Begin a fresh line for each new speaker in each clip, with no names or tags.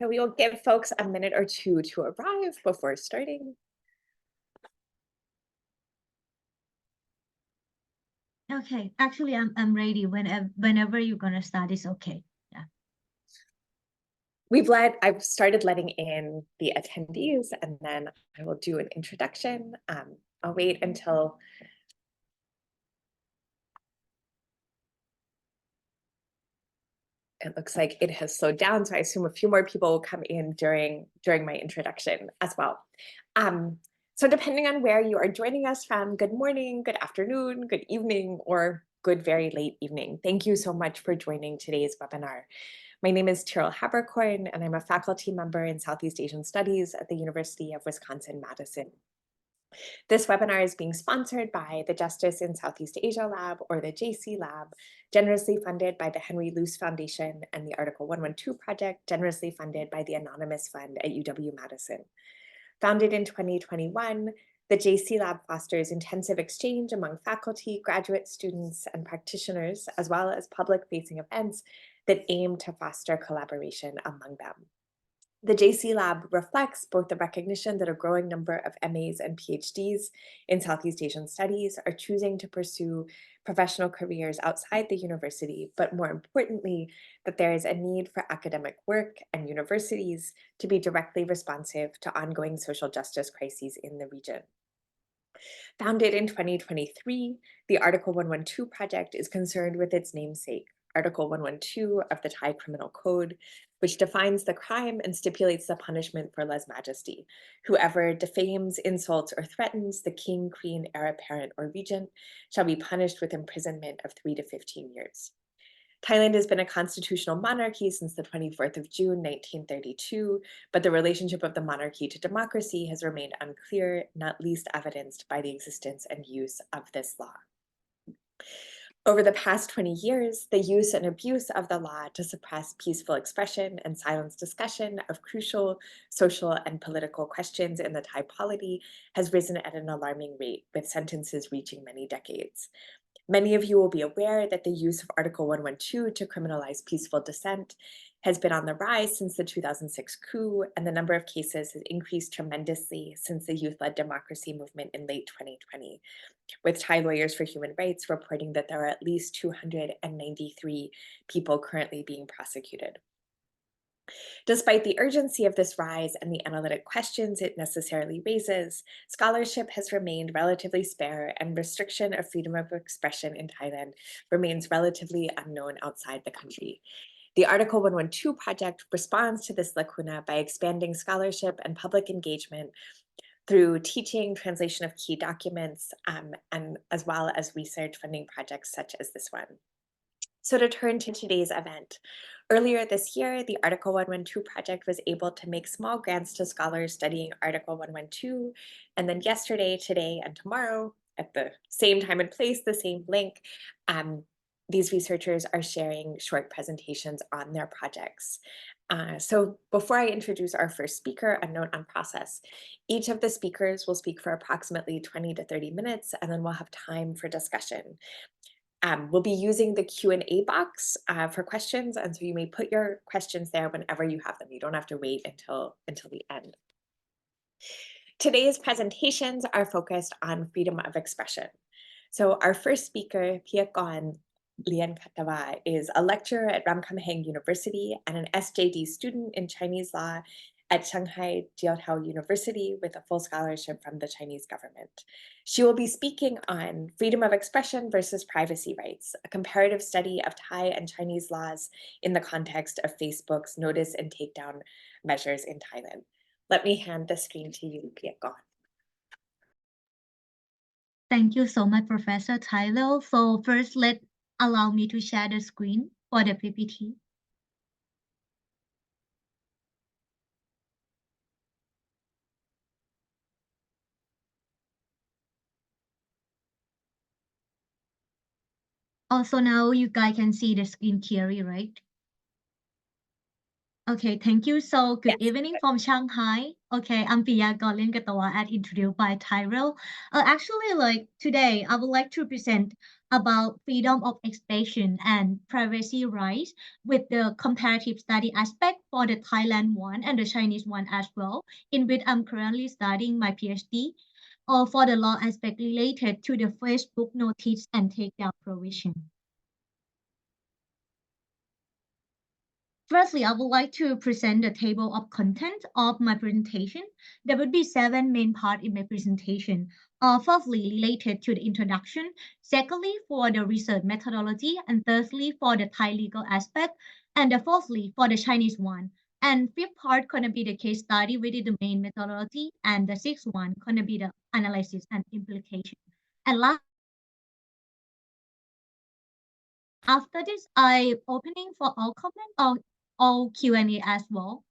So we will give folks a minute or two to arrive before starting.
Okay, actually, I'm ready. Whenever you're gonna start, it's okay. Yeah.
I've started letting in the attendees, and then I will do an introduction. I'll wait until it looks like it has slowed down, so I assume a few more people will come in during my introduction as well. So depending on where you are joining us from, good morning, good afternoon, good evening, or good very late evening. Thank you so much for joining today's webinar. My name is Peeyakorn, and I'm a faculty member in Southeast Asian Studies at the University of Wisconsin-Madison. This webinar is being sponsored by the Justice in Southeast Asia Lab, or the JC Lab, generously funded by the Henry Luce Foundation, and the Article 112 Project, generously funded by the Anonymous Fund at UW-Madison. Founded in 2021, the JC Lab fosters intensive exchange among faculty, graduate students, and practitioners, as well as public-facing events that aim to foster collaboration among them. The JC Lab reflects both the recognition that a growing number of MAs and PhDs in Southeast Asian studies are choosing to pursue professional careers outside the university, but more importantly, that there is a need for academic work and universities to be directly responsive to ongoing social justice crises in the region. Founded in 2023, the Article 112 Project is concerned with its namesake, Article 112 of the Thai Criminal Code, which defines the crime and stipulates the punishment for lèse-majesty. Whoever defames, insults, or threatens the king, queen, heir apparent, or regent shall be punished with imprisonment of 3 to 15 years. Thailand has been a constitutional monarchy since the 24th of June, 1932, but the relationship of the monarchy to democracy has remained unclear, not least evidenced by the existence and use of this law. Over the past 20 years, the use and abuse of the law to suppress peaceful expression and silence discussion of crucial social and political questions in the Thai polity has risen at an alarming rate, with sentences reaching many decades. Many of you will be aware that the use of Article 112 to criminalize peaceful dissent has been on the rise since the 2006 coup, and the number of cases has increased tremendously since the youth-led democracy movement in late 2020, with Thai Lawyers for Human Rights reporting that there are at least 293 people currently being prosecuted. Despite the urgency of this rise and the analytic questions it necessarily raises, scholarship has remained relatively spare, and restriction of freedom of expression in Thailand remains relatively unknown outside the country. The Article 112 Project responds to this lacuna by expanding scholarship and public engagement through teaching, translation of key documents, and as well as research funding projects such as this one. So to turn to today's event, earlier this year, the Article 112 Project was able to make small grants to scholars studying Article 112, and then yesterday, today, and tomorrow, at the same time and place, the same link, these researchers are sharing short presentations on their projects. So before I introduce our first speaker, a note on process. Each of the speakers will speak for approximately 20 to 30 minutes, and then we'll have time for discussion. We'll be using the Q&A box for questions, and so you may put your questions there whenever you have them. You don't have to wait until the end. Today's presentations are focused on freedom of expression. So our first speaker, Peeyakorn, Leankattava, is a lecturer at Ramkhamhaeng University and an SJD student in Chinese law at Shanghai Jiaotao University with a full scholarship from the Chinese government. She will be speaking on freedom of expression versus privacy rights, a comparative study of Thai and Chinese laws in the context of Facebook's notice and takedown measures in Thailand. Let me hand the screen to you, Peeyakorn.
Thank you so much, Professor Tyler. So first, allow me to share the screen for the PPT. Also, now you guys can see the screen clearly, right? Okay, thank you. So good evening from Shanghai. Okay, I'm Peeyakorn Leankattava, as introduced by Tyrell. Actually, today, I would like to present about freedom of expression and privacy rights with the comparative study aspect for the Thailand one and the Chinese one as well, in which I'm currently studying my PhD, or for the law aspect related to the Facebook notice and takedown provision. Firstly, I would like to present the table of content of my presentation. There would be 7 main parts in my presentation. Firstly, related to the introduction. Secondly, for the research methodology. And thirdly, for the Thai legal aspect. And fourthly, for the Chinese one. And fifth part gonna be the case study within the main methodology. And the sixth one gonna be the analysis and implication. And last, after this, I opening for all comment or all Q&A as well.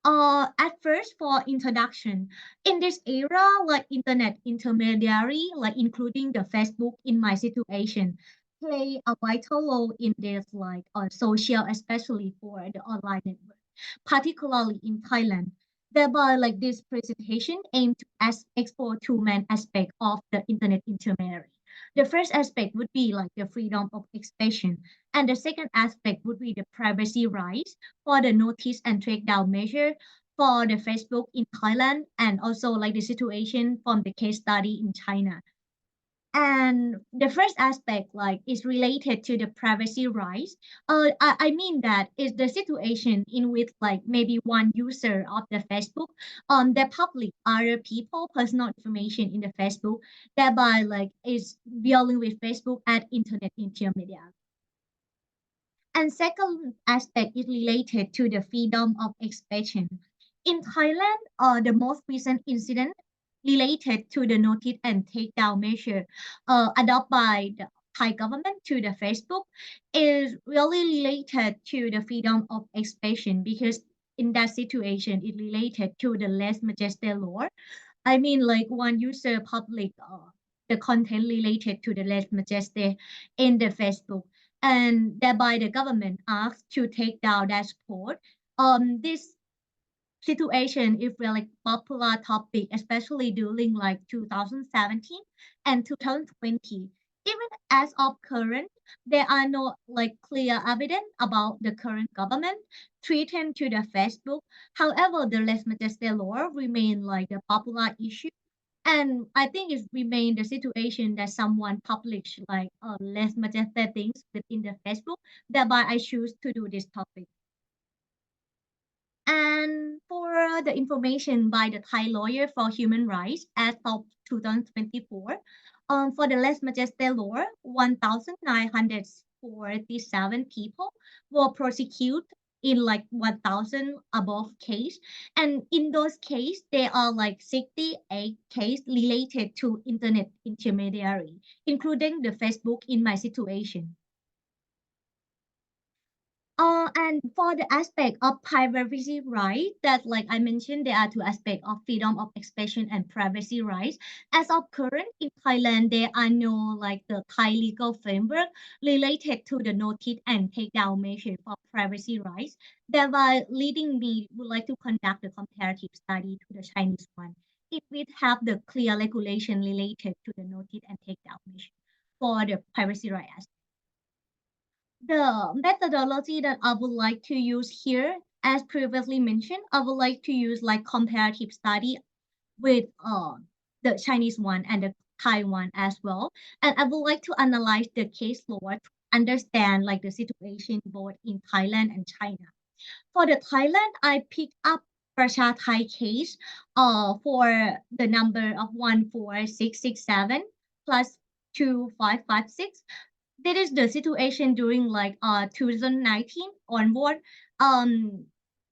At first for introduction, in this era, like internet intermediary, like including the Facebook in my situation, play a vital role in this like social, especially for the online network, particularly in Thailand. Thereby, like this presentation aimed to explore two main aspects of the internet intermediary. The first aspect would be like the freedom of expression, and the second aspect would be the privacy rights for the notice and takedown measure for the Facebook in Thailand, and also like the situation from the case study in China. And the first aspect like is related to the privacy rights. I mean that is the situation in which like maybe one user of the Facebook they public other people personal information in the Facebook, thereby like is dealing with Facebook at internet intermediary. And second aspect is related to the freedom of expression. In Thailand, the most recent incident related to the notice and takedown measure adopted by the Thai government to the Facebook is really related to the freedom of expression, because in that situation it related to the less majestic law. I mean, like one user public the content related to the less majestic in the Facebook, and thereby the government asked to take down that support. This situation is really popular topic, especially during like 2017 and 2020. Even as of current, there are no like clear evidence about the current government threatened to the Facebook. However, the less majestic law remain like a popular issue. And I think it's remain the situation that someone publish like less majestic things within the Facebook. Thereby, I choose to do this topic. And for the information by the Thai lawyer for human rights as of 2024, for the less majestic law, 1,947 people were prosecuted in like 1,000 above case. And in those cases, there are like 68 cases related to internet intermediary, including the Facebook in my situation. And for the aspect of privacy right, that like I mentioned, there are two aspects of freedom of expression and privacy rights. As of current in Thailand, there are no like the Thai legal framework related to the notice and takedown measure for privacy rights. Thereby, leading me would like to conduct the comparative study to the Chinese one. It will have the clear regulation related to the notice and takedown measure for the privacy right aspect. The methodology that I would like to use here, as previously mentioned, I would like to use like comparative study with the Chinese one and the Thai one as well. And I would like to analyze the case law to understand like the situation both in Thailand and China. For the Thailand, I picked up Prasha Thai case for the number of 14667 plus 2556. That is the situation during like 2019 onward. Um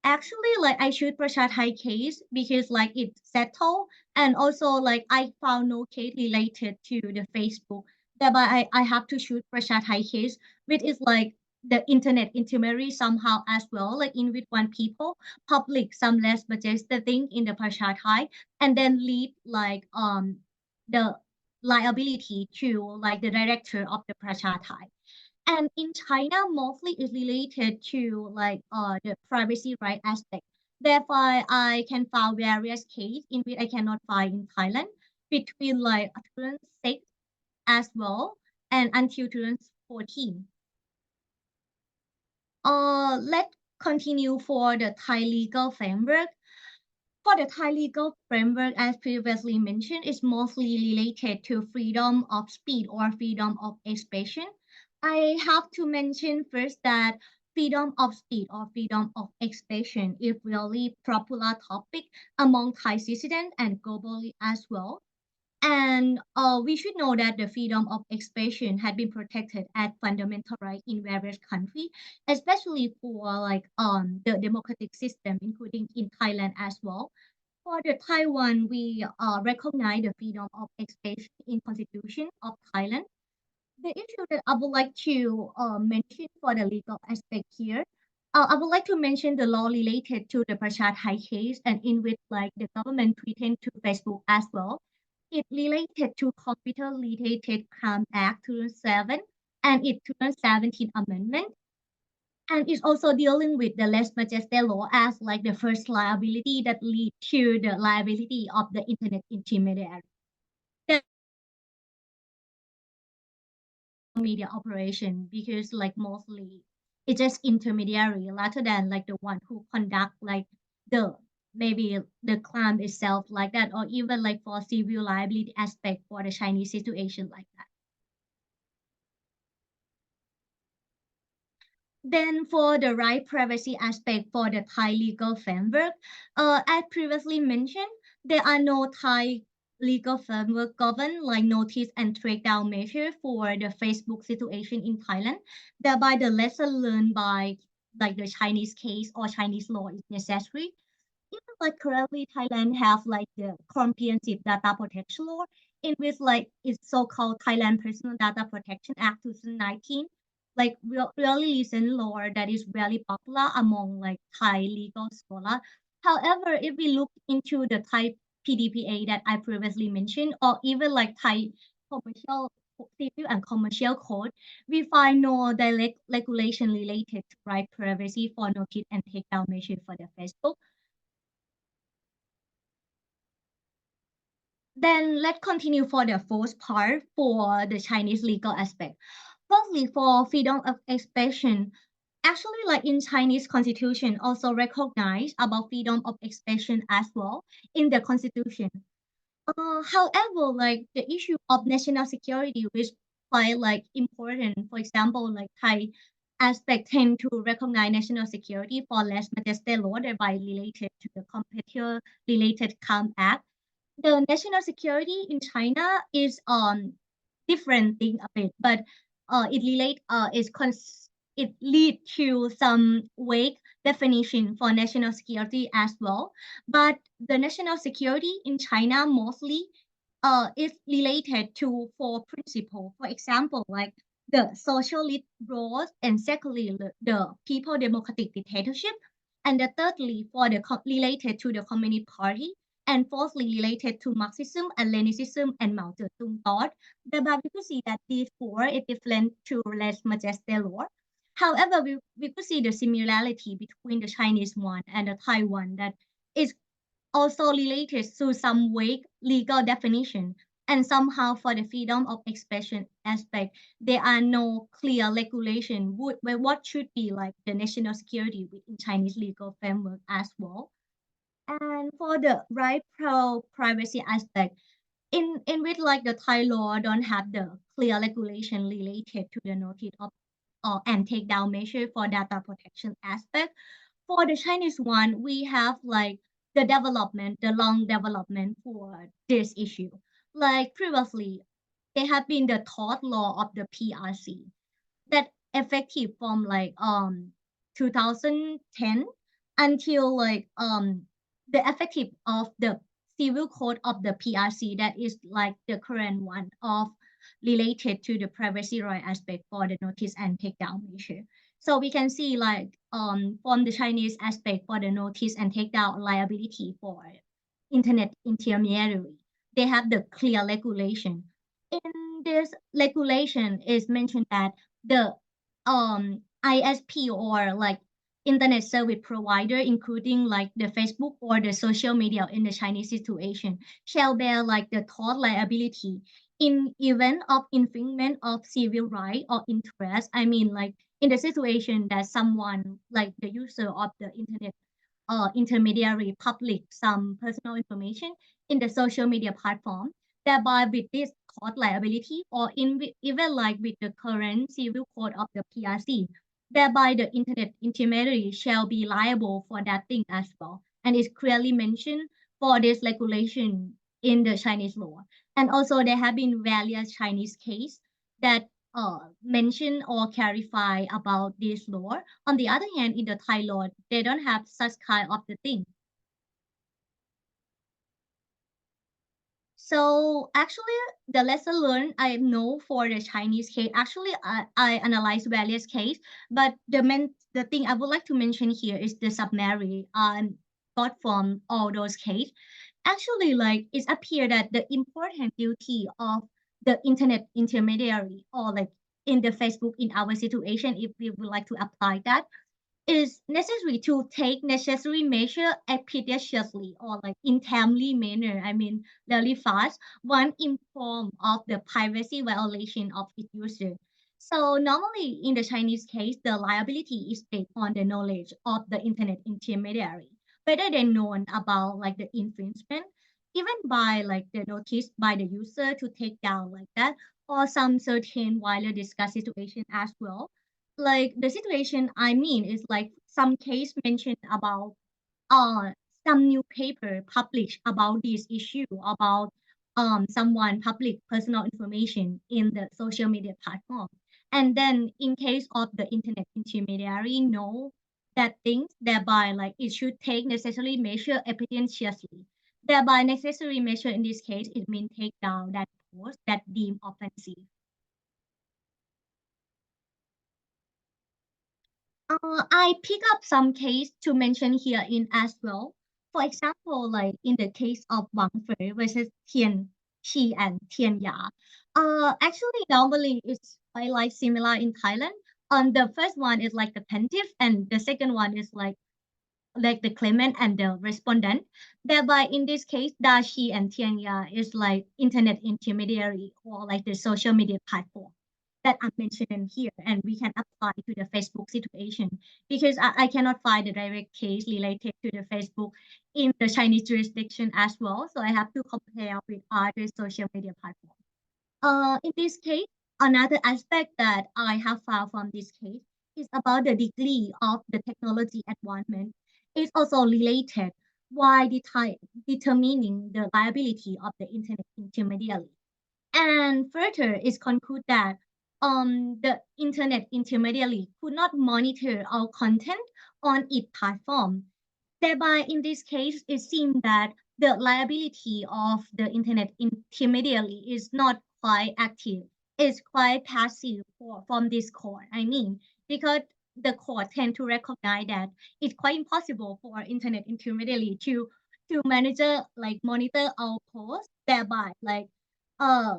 Actually like I shoot Prasha Thai case because like it settled, and also like I found no case related to the Facebook. Thereby I have to shoot Prasha Thai case, which is like the internet intermediary somehow as well, like in which one people public some less majestic thing in the Prasha Thai, and then lead like the liability to like the director of the Prachathai. And in China, mostly is related to like the privacy right aspect. Therefore, I can find various cases in which I cannot find in Thailand between like 2006 as well, and until 2014. Let's continue for the Thai legal framework. For the Thai legal framework, as previously mentioned, is mostly related to freedom of speech or freedom of expression. I have to mention first that freedom of speech or freedom of expression is really popular topic among Thai citizens and globally as well. And we should know that the freedom of expression had been protected as fundamental right in various countries, especially for like the democratic system, including in Thailand as well. For the Taiwan, we recognize the freedom of expression in Constitution of Thailand. The issue that I would like to mention for the legal aspect here, I would like to mention the law related to the Prashat High case and in which like the government threatened to Facebook as well. It related to Computer Related Crime Act 2007 and its 2017 amendment. And it's also dealing with the less majestic law as like the first liability that lead to the liability of the internet intermediary. The media operation because like mostly it's just intermediary rather than like the one who conduct like the maybe the crime itself like that or even like for civil liability aspect for the Chinese situation like that. Then for the right privacy aspect for the Thai legal framework, as previously mentioned, there are no Thai legal framework govern like notice and takedown measure for the Facebook situation in Thailand. Thereby the lesson learned by like the Chinese case or Chinese law is necessary. Even like currently Thailand have like the comprehensive data protection law in which like it's so-called Thailand Personal Data Protection Act 2019, like really recent law that is very popular among like Thai legal scholar. However, if we look into the Thai PDPA that I previously mentioned, or even like Thai commercial civil and commercial code, we find no direct regulation related to right privacy for notice and takedown measure for the Facebook. Then let's continue for the first part for the Chinese legal aspect. Firstly, for freedom of expression, actually like in Chinese constitution also recognize about freedom of expression as well in the constitution. However, like the issue of national security, which quite like important, for example, like Thai aspect tend to recognize national security for less majestic law thereby related to the competitor related Crime Act. The national security in China is different thing a bit, but it relate it lead to some vague definition for national security as well. But the national security in China mostly is related to four principles. For example, like the socialist growth, and secondly, the people democratic dictatorship, and the thirdly for the related to the Communist Party, and fourthly related to Marxism and Leninism and Mao Zedong thought. Thereby we could see that these four is different to less majestic law. However, we could see the similarity between the Chinese one and the Thai one that is also related to some vague legal definition. And somehow for the freedom of expression aspect, there are no clear regulation what should be like the national security within Chinese legal framework as well. And for the right pro privacy aspect, in which like the Thai law don't have the clear regulation related to the notice of and take down measure for data protection aspect. For the Chinese one, we have like the long development for this issue. Like previously, there have been the tort law of the PRC that effective from like 2010 until like the effective of the civil code of the PRC that is like the current one of related to the privacy right aspect for the notice and takedown measure. So we can see like from the Chinese aspect for the notice and takedown liability for internet intermediary, they have the clear regulation. In this regulation is mentioned that the ISP or like internet service provider, including like the Facebook or the social media in the Chinese situation, shall bear like the tort liability in event of infringement of civil right or interest. I mean, like in the situation that someone like the user of the internet intermediary public some personal information in the social media platform, thereby with this court liability or even like with the current civil code of the PRC, thereby the internet intermediary shall be liable for that thing as well. And it's clearly mentioned for this regulation in the Chinese law. And also there have been various Chinese cases that mention or clarify about this law. On the other hand, in the Thai law, they don't have such kind of the thing. So actually, the lesson learned I know for the Chinese case, actually I analyzed various case, but the thing I would like to mention here is the summary got from all those case. Actually, like it appears that the important duty of the internet intermediary or like in the Facebook in our situation, if we would like to apply that, is necessary to take necessary measure expeditiously or like in timely manner. I mean, very fast, one informed of the privacy violation of its user. So normally in the Chinese case, the liability is based on the knowledge of the internet intermediary, whether they known about like the infringement, even by like the notice by the user to take down like that, or some certain wider discuss situation as well. Like the situation I mean is like some case mentioned about uh some new paper published about this issue about someone public personal information in the social media platform. And then in case of the internet intermediary know that things thereby like it should take necessary measure expeditiously. Thereby necessary measure in this case it means take down that post that deemed offensive. I pick up some case to mention here in as well. For example, like in the case of Wang Fei versus Tian Shi and Tian Ya. Actually, normally it's quite like similar in Thailand. The first one is like the plaintiff, and the second one is like the claimant and the respondent. Thereby, in this case, Da Shi and Tian Ya is like internet intermediary or like the social media platform that I'm mentioning here, and we can apply to the Facebook situation because I cannot find a direct case related to the Facebook in the Chinese jurisdiction as well. So I have to compare with other social media platforms. In this case, another aspect that I have found from this case is about the degree of the technology advancement. It's also related why determining the liability of the internet intermediary. And further, is conclude that the internet intermediary could not monitor our content on its platform. Thereby, in this case, it seems that the liability of the internet intermediary is not quite active. It's quite passive from this court. I mean, because the court tend to recognize that it's quite impossible for internet intermediary to monitor our posts, thereby uh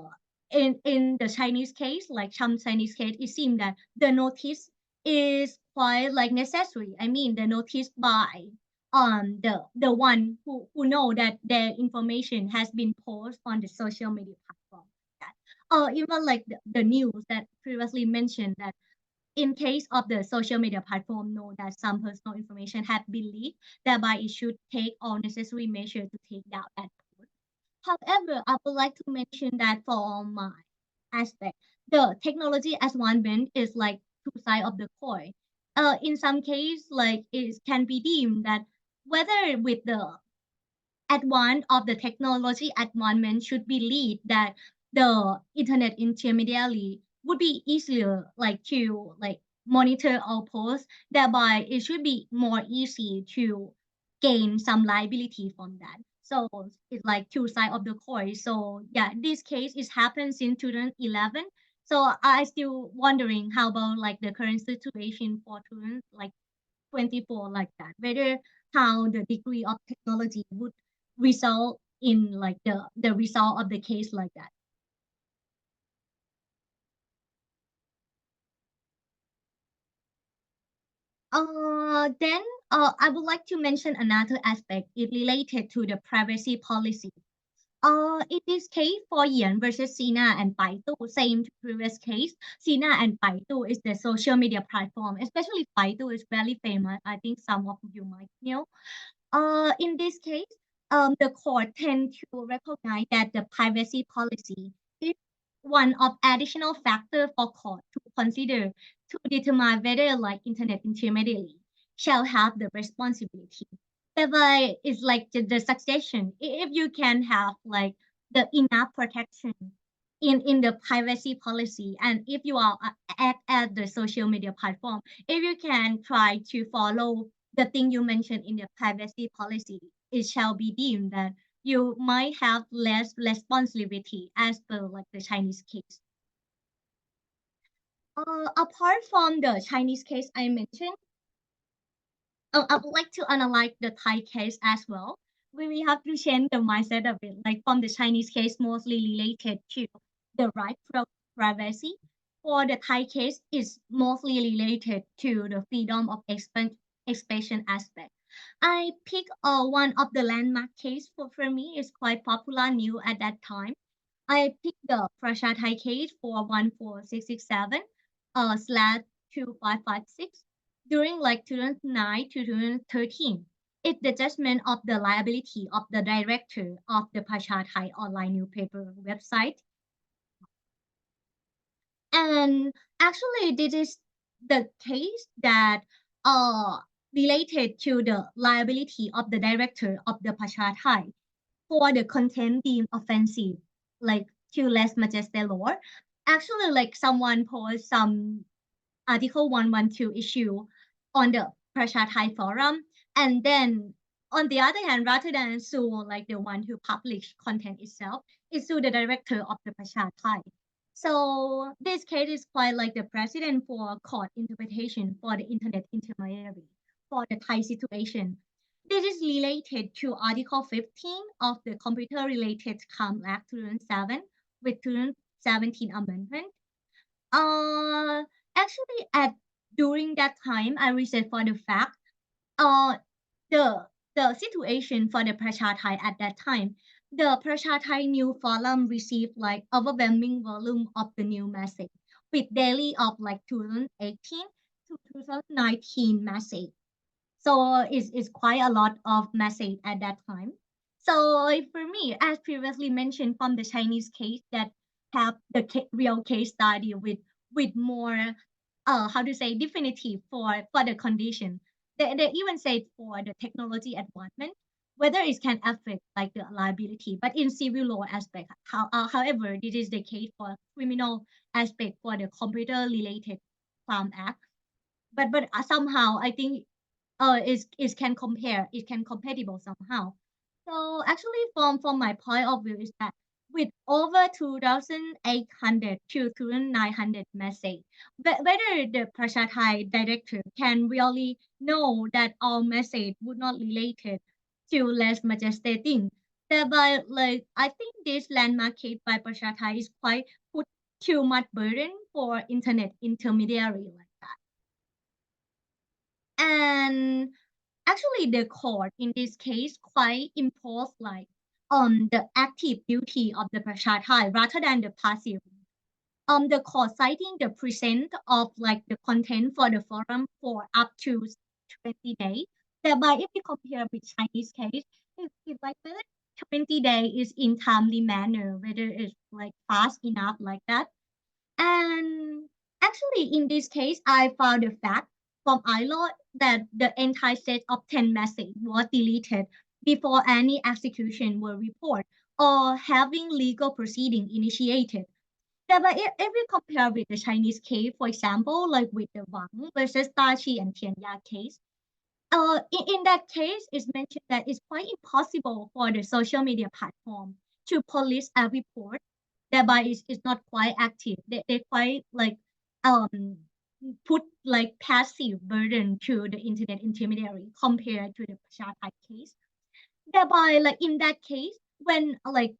in the Chinese case, like some Chinese case, it seems that the notice is quite like necessary. I mean, the notice by the one who know that their information has been posted on the social media platform. That, even like the news that previously mentioned that in case of the social media platform know that some personal information have been leaked, thereby it should take all necessary measures to take down that post. However, I would like to mention that for my aspect, the technology advancement is like two sides of the coin. In some case, like it can be deemed that whether with the advance of the technology advancement should be lead that the internet intermediary would be easier like to like monitor our posts, thereby it should be more easy to gain some liability from that. So it's like two sides of the coin. So yeah, this case is happened since 2011. So I still wondering how about like the current situation for 2024 like that, whether how the degree of technology would result in like the result of the case like that. Then I would like to mention another aspect it related to the privacy policy. In this case, for Yan versus Sina and Baidu, same previous case. Sina and Baidu is the social media platform, especially Baidu is very famous. I think some of you might know. In this case, the court tend to recognize that the privacy policy is one of additional factor for court to consider to determine whether like internet intermediary shall have the responsibility. Thereby is like the succession. If you can have like the enough protection in the privacy policy, and if you are act as the social media platform, if you can try to follow the thing you mentioned in the privacy policy, it shall be deemed that you might have less responsibility as per like the Chinese case. Apart from the Chinese case I mentioned, I would like to analyze the Thai case as well. We have to change the mindset of it, like from the Chinese case mostly related to the right to privacy. For the Thai case, is mostly related to the freedom of expression aspect. I pick one of the landmark case for me is quite popular new at that time. I picked the Prasha Thai case for 14667 slash 2556 during like 2009 to 2013. It's the judgment of the liability of the director of the Prasha Thai online newspaper website. And actually, this is the case that uh, related to the liability of the director of the Prasha Thai for the content deemed offensive, like to less majestic law. Actually, like someone posted some Article 112 issue on the Prasha Thai forum, and then on the other hand, rather than sue like the one who published content itself, it sue the director of the Prasha Thai. So this case is quite like the precedent for court interpretation for the internet intermediary for the Thai situation. This is related to Article 15 of the Computer Related Crime Act 2007 with 2017 amendment. Uh, Actually, at during that time, I researched for the fact, uh, the the situation for the Prasha Thai at that time, the Prasha Thai new forum received like overwhelming volume of the new message with daily of like 2018 to 2019 message. So it's quite a lot of message at that time. So for me, as previously mentioned from the Chinese case that have the real case study with more how to say definitive for the condition. They even said for the technology advancement whether it can affect like the liability, but in civil law aspect. However, this is the case for criminal aspect for the computer related crime act. But somehow I think is can compare it can compatible somehow. So actually from my point of view is that with over 2,800 to 2,900 message, whether the Prasha Thai director can really know that all message would not related to less majestic thing. Thereby, like I think this landmark case by Prasha Thai is quite put too much burden for internet intermediary like that. And actually, the court in this case quite imposed like on the active duty of the Prasha Thai rather than the passive. The court citing the present of like the content for the forum for up to 20 days. Thereby, if we compare with Chinese case, if like whether 20 days is in timely manner, whether it's like fast enough like that. And actually, in this case, I found the fact from ILO that the entire set of 10 messages was deleted before any execution were reported or having legal proceeding initiated. But if we compare with the Chinese case, for example, like with the Wang versus Tachi and Tianya case, in that case, it's mentioned that it's quite impossible for the social media platform to police a report, thereby it's not quite active. They quite like um put like passive burden to the internet intermediary compared to the Pasha case. Thereby, like in that case, when like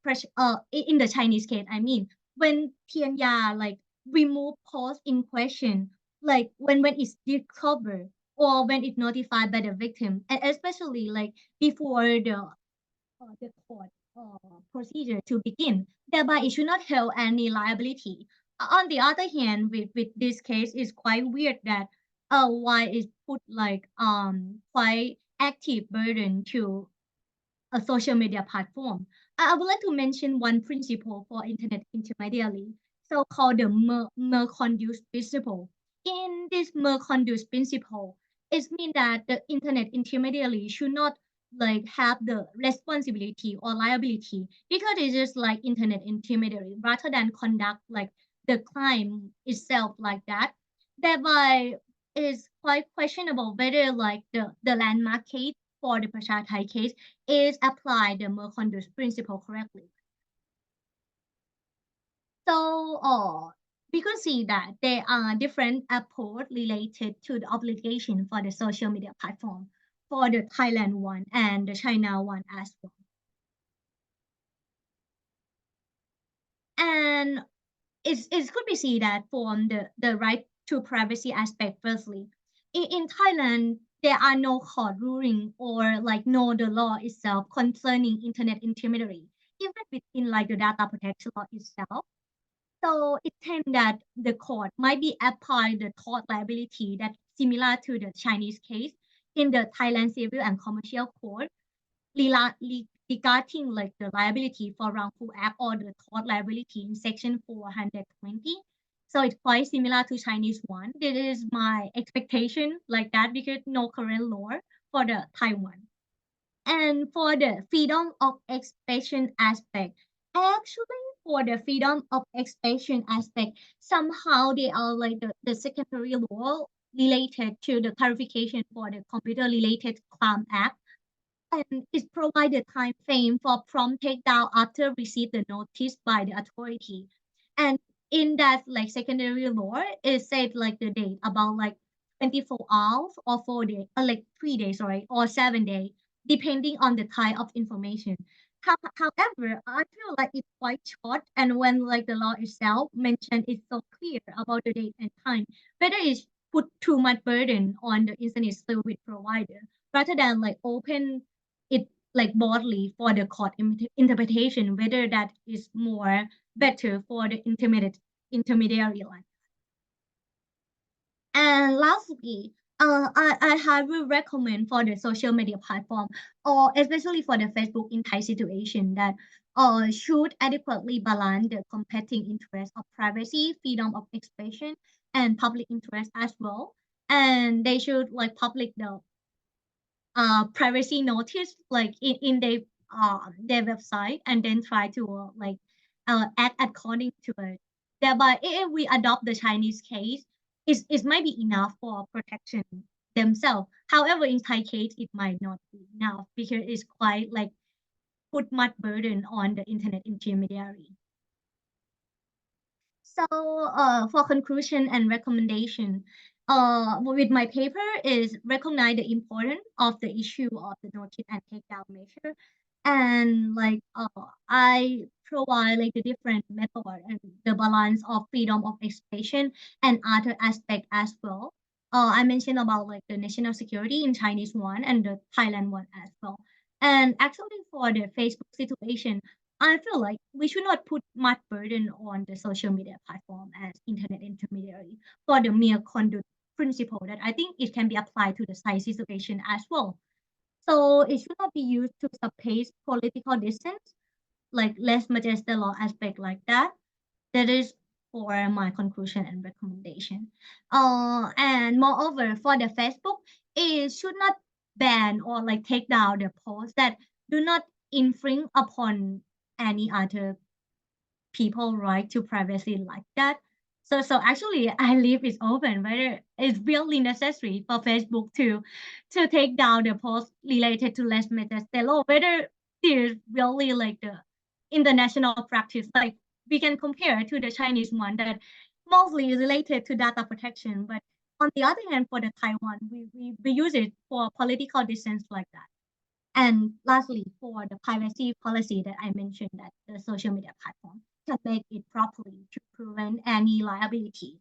in the Chinese case, I mean, when Tianya like remove post in question, like when it's discovered or when it's notified by the victim, and especially like before the court procedure to begin. Thereby, it should not hold any liability. On the other hand, with this case, it's quite weird that why it put like quite active burden to a social media platform. I would like to mention one principle for internet intermediary, so-called the Merconduce principle. In this Merconduce principle, it means that the internet intermediary should not like have the responsibility or liability because it's just like internet intermediary rather than conduct like the crime itself like that. Thereby, it's quite questionable whether like the landmark case for the Prasha Thai case is apply the Mercondus principle correctly. So, we could see that there are different approach related to the obligation for the social media platform for the Thailand one and the China one as well. And it could be seen that from the right to privacy aspect firstly. In Thailand, there are no court ruling or like no the law itself concerning internet intermediary, even within like the data protection law itself. So it tends that the court might be applying the tort liability that similar to the Chinese case in the Thailand Civil and Commercial Court regarding like the liability for wrongful act or the tort liability in section 420. So it's quite similar to Chinese one. This is my expectation like that because no current law for the Taiwan. And for the freedom of expression aspect, actually for the freedom of expression aspect, somehow they are like the secondary law related to the clarification for the computer related crime act and it provided time frame for prompt takedown after receive the notice by the authority. And in that like secondary law, it said like the date about like 24 hours or 4 days, or like 3 days, sorry, or 7 days, depending on the type of information. However, I feel like it's quite short, and when like the law itself mentioned it's so clear about the date and time, whether it's put too much burden on the internet service provider rather than like open it like broadly for the court interpretation, whether that is more better for the intermediary line. And lastly, I highly recommend for the social media platform, or especially for the Facebook in Thai situation, that should adequately balance the competing interests of privacy, freedom of expression, and public interest as well. And they should like public the privacy notice like in their website and then try to act according to it. Thereby, if we adopt the Chinese case, it might be enough for protection themselves. However, in Thai case, it might not be enough because it's quite like put much burden on the internet intermediary. So, for conclusion and recommendation, with my paper is recognize the importance of the issue of the notice and takedown measure, and like I provide like the different method and the balance of freedom of expression and other aspect as well. I mentioned about like the national security in Chinese one and the Thailand one as well. And actually for the Facebook situation, I feel like we should not put much burden on the social media platform as internet intermediary for the mere conduct principle that I think it can be applied to the size situation as well. So it should not be used to suppress political dissent, like less much the law aspect like that. That is for my conclusion and recommendation. And moreover, for the Facebook, it should not ban or like take down the posts that do not infringe upon any other people right to privacy like that. So actually I leave it open whether it's really necessary for Facebook to take down the post related to less law, whether there's really like the international practice like we can compare to the Chinese one that mostly related to data protection. But on the other hand, for the Taiwan, we use it for political distance like that. And lastly, for the privacy policy that I mentioned that the social media platform can make it properly to prevent any liability.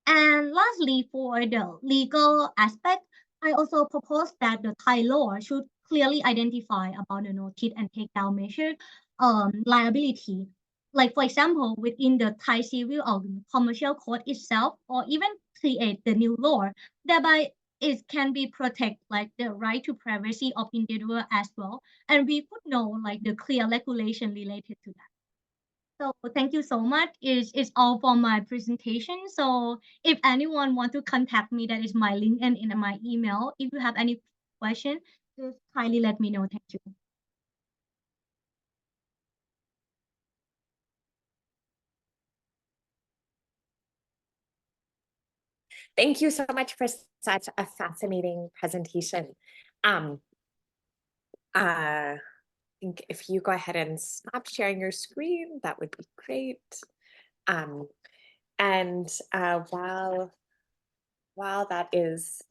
And lastly, for the legal aspect, I also propose that the Thai law should clearly identify about the notice and takedown measure liability. Like for example, within the Thai civil or commercial code itself, or even create the new law, thereby it can be protect like the right to privacy of individual as well. And we could know like the clear regulation related to that. So thank you so much. It's all for my presentation. So if anyone want to contact me, that is my link and in my email. If you have any question, just kindly let me know. Thank you.
Thank you so much for such a fascinating presentation. I think if you go ahead and stop sharing your screen, that would be great. And while that is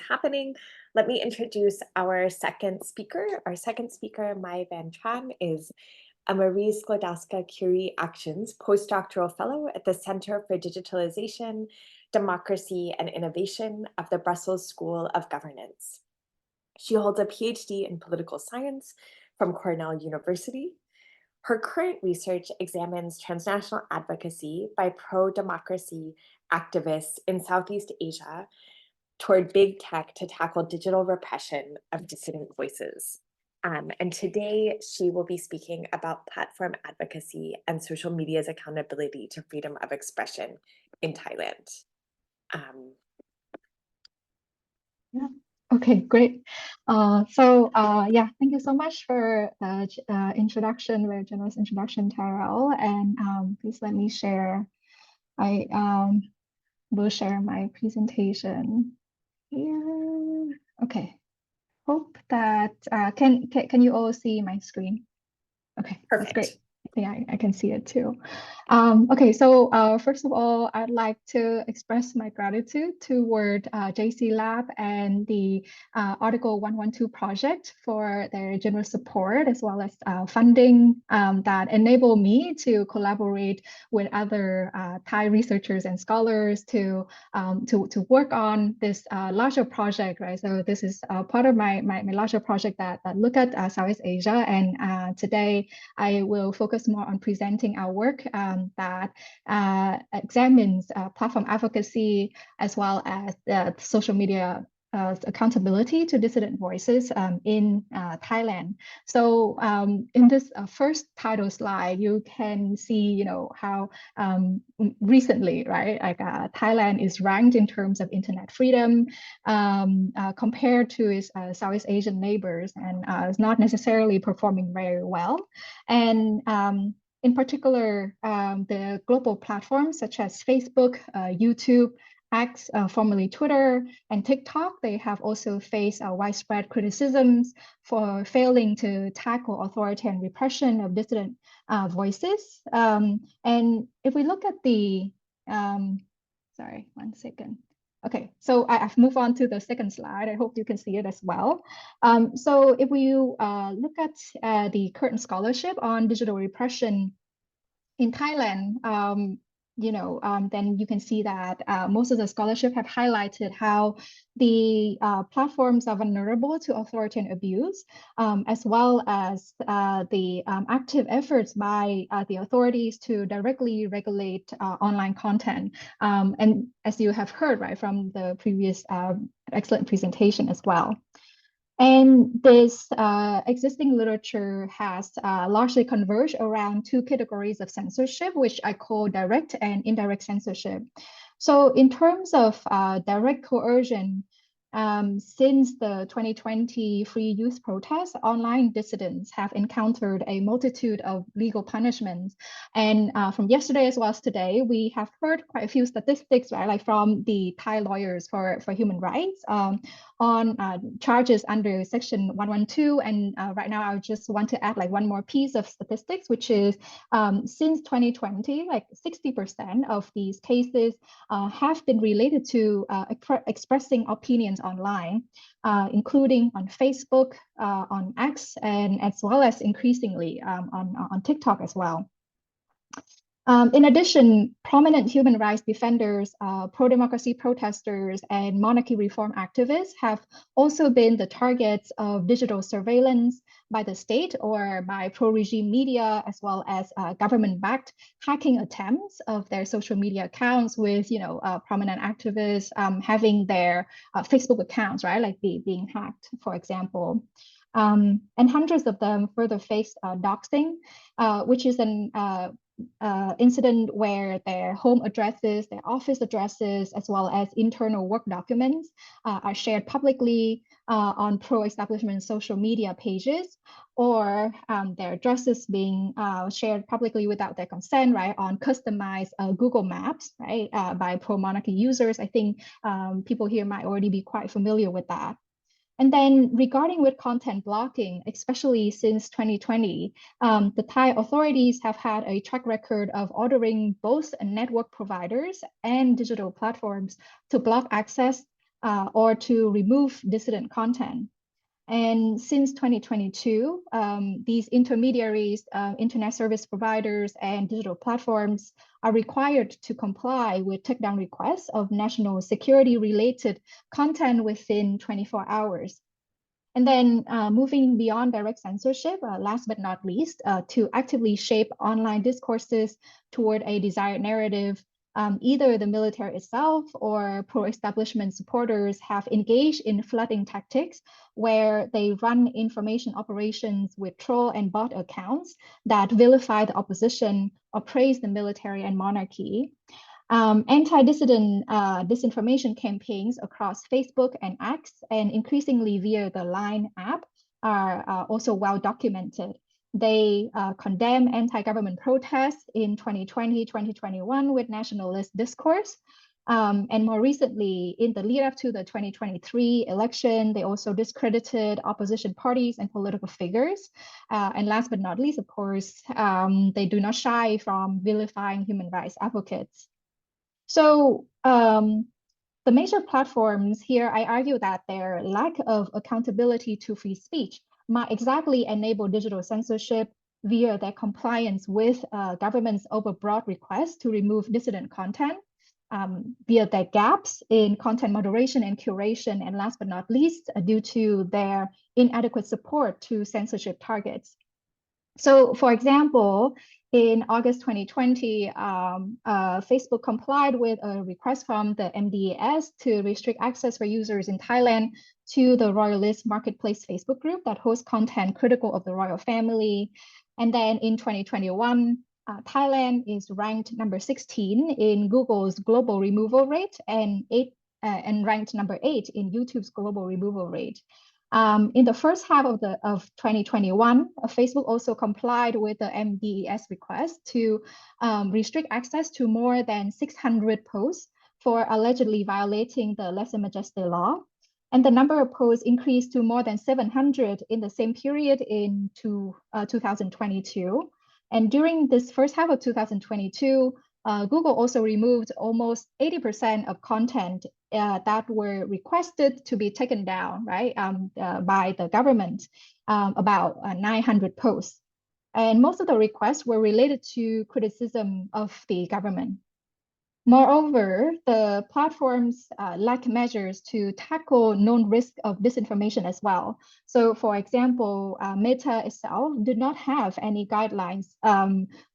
happening, let me introduce our second speaker. Our second speaker, Mai Van Tran, is a Marie Sklodowska-Curie Actions postdoctoral fellow at the Center for Digitalization, Democracy, and Innovation of the Brussels School of Governance. She holds a PhD in political science from Cornell University. Her current research examines transnational advocacy by pro-democracy activists in Southeast Asia toward big tech to tackle digital repression of dissident voices. And today she will be speaking about platform advocacy and social media's accountability to freedom of expression in Thailand.
Yeah. Okay, great. Yeah, thank you so much for the introduction, very generous introduction, Tyrell. And please let me share. I will share my presentation here. Okay. Hope that can you all see my screen? Okay,
Perfect.
That's great. Yeah, I can see it too. Okay, so first of all, I'd like to express my gratitude toward JC Lab and the Article 112 project for their generous support as well as funding that enable me to collaborate with other Thai researchers and scholars to work on this larger project, right? So this is part of my larger project that look at Southeast Asia, and today I will focus more on presenting our work that examines platform advocacy as well as social media accountability to dissident voices in Thailand. So in this first title slide, you can see, how recently, right, like Thailand is ranked in terms of internet freedom compared to its Southeast Asian neighbors, and is not necessarily performing very well. And in particular, the global platforms such as Facebook, YouTube, X, formerly Twitter, and TikTok, they have also faced widespread criticisms for failing to tackle authoritarian repression of dissident voices. And if we look at the, sorry, one second. Okay, so I've moved on to the second slide. I hope you can see it as well. So if we look at the current scholarship on digital repression in Thailand, then you can see that most of the scholarship have highlighted how the platforms are vulnerable to authoritarian abuse, as well as the active efforts by the authorities to directly regulate online content. And as you have heard, right, from the previous excellent presentation as well. And this existing literature has largely converged around two categories of censorship, which I call direct and indirect censorship. So in terms of direct coercion, since the 2020 free youth protests, online dissidents have encountered a multitude of legal punishments. And from yesterday as well as today, we have heard quite a few statistics, right, like from the Thai lawyers for human rights on charges under Section 112. And right now, I just want to add like one more piece of statistics, which is since 2020, like 60% of these cases have been related to expressing opinions online, including on Facebook, on X, and as well as increasingly on TikTok as well. In addition, prominent human rights defenders, pro-democracy protesters, and monarchy reform activists have also been the targets of digital surveillance by the state or by pro-regime media, as well as government-backed hacking attempts of their social media accounts, with prominent activists having their Facebook accounts, right, like being hacked, for example. And hundreds of them further faced doxing, which is an incident where their home addresses, their office addresses, as well as internal work documents are shared publicly on pro-establishment social media pages, or their addresses being shared publicly without their consent, right, on customized Google Maps, right, by pro-monarchy users. I think people here might already be quite familiar with that. And then regarding with content blocking, especially since 2020, the Thai authorities have had a track record of ordering both network providers and digital platforms to block access or to remove dissident content. And since 2022, these intermediaries, internet service providers, and digital platforms are required to comply with takedown requests of national security related content within 24 hours. And then moving beyond direct censorship, last but not least, to actively shape online discourses toward a desired narrative. Either the military itself or pro-establishment supporters have engaged in flooding tactics where they run information operations with troll and bot accounts that vilify the opposition or praise the military and monarchy. Anti-dissident disinformation campaigns across Facebook and X, and increasingly via the Line app, are also well documented. They condemn anti-government protests in 2020, 2021 with nationalist discourse. And more recently, in the lead up to the 2023 election, they also discredited opposition parties and political figures. And last but not least, of course, they do not shy from vilifying human rights advocates. So the major platforms here, I argue that their lack of accountability to free speech might exactly enable digital censorship via their compliance with government's overbroad requests to remove dissident content, via their gaps in content moderation and curation, and last but not least, due to their inadequate support to censorship targets. So, for example, in August 2020, Facebook complied with a request from the MDAS to restrict access for users in Thailand to the Royalist Marketplace Facebook group that hosts content critical of the royal family. And then in 2021, Thailand is ranked number 16 in Google's global removal rate and ranked number 8 in YouTube's global removal rate. In the first half of 2021, Facebook also complied with the MDES request to restrict access to more than 600 posts for allegedly violating the lèse-majesté law. And the number of posts increased to more than 700 in the same period in 2022. And during this first half of 2022, Google also removed almost 80% of content that were requested to be taken down, right, by the government, about 900 posts. And most of the requests were related to criticism of the government. Moreover, the platforms lack measures to tackle known risk of disinformation as well. So, for example, Meta itself did not have any guidelines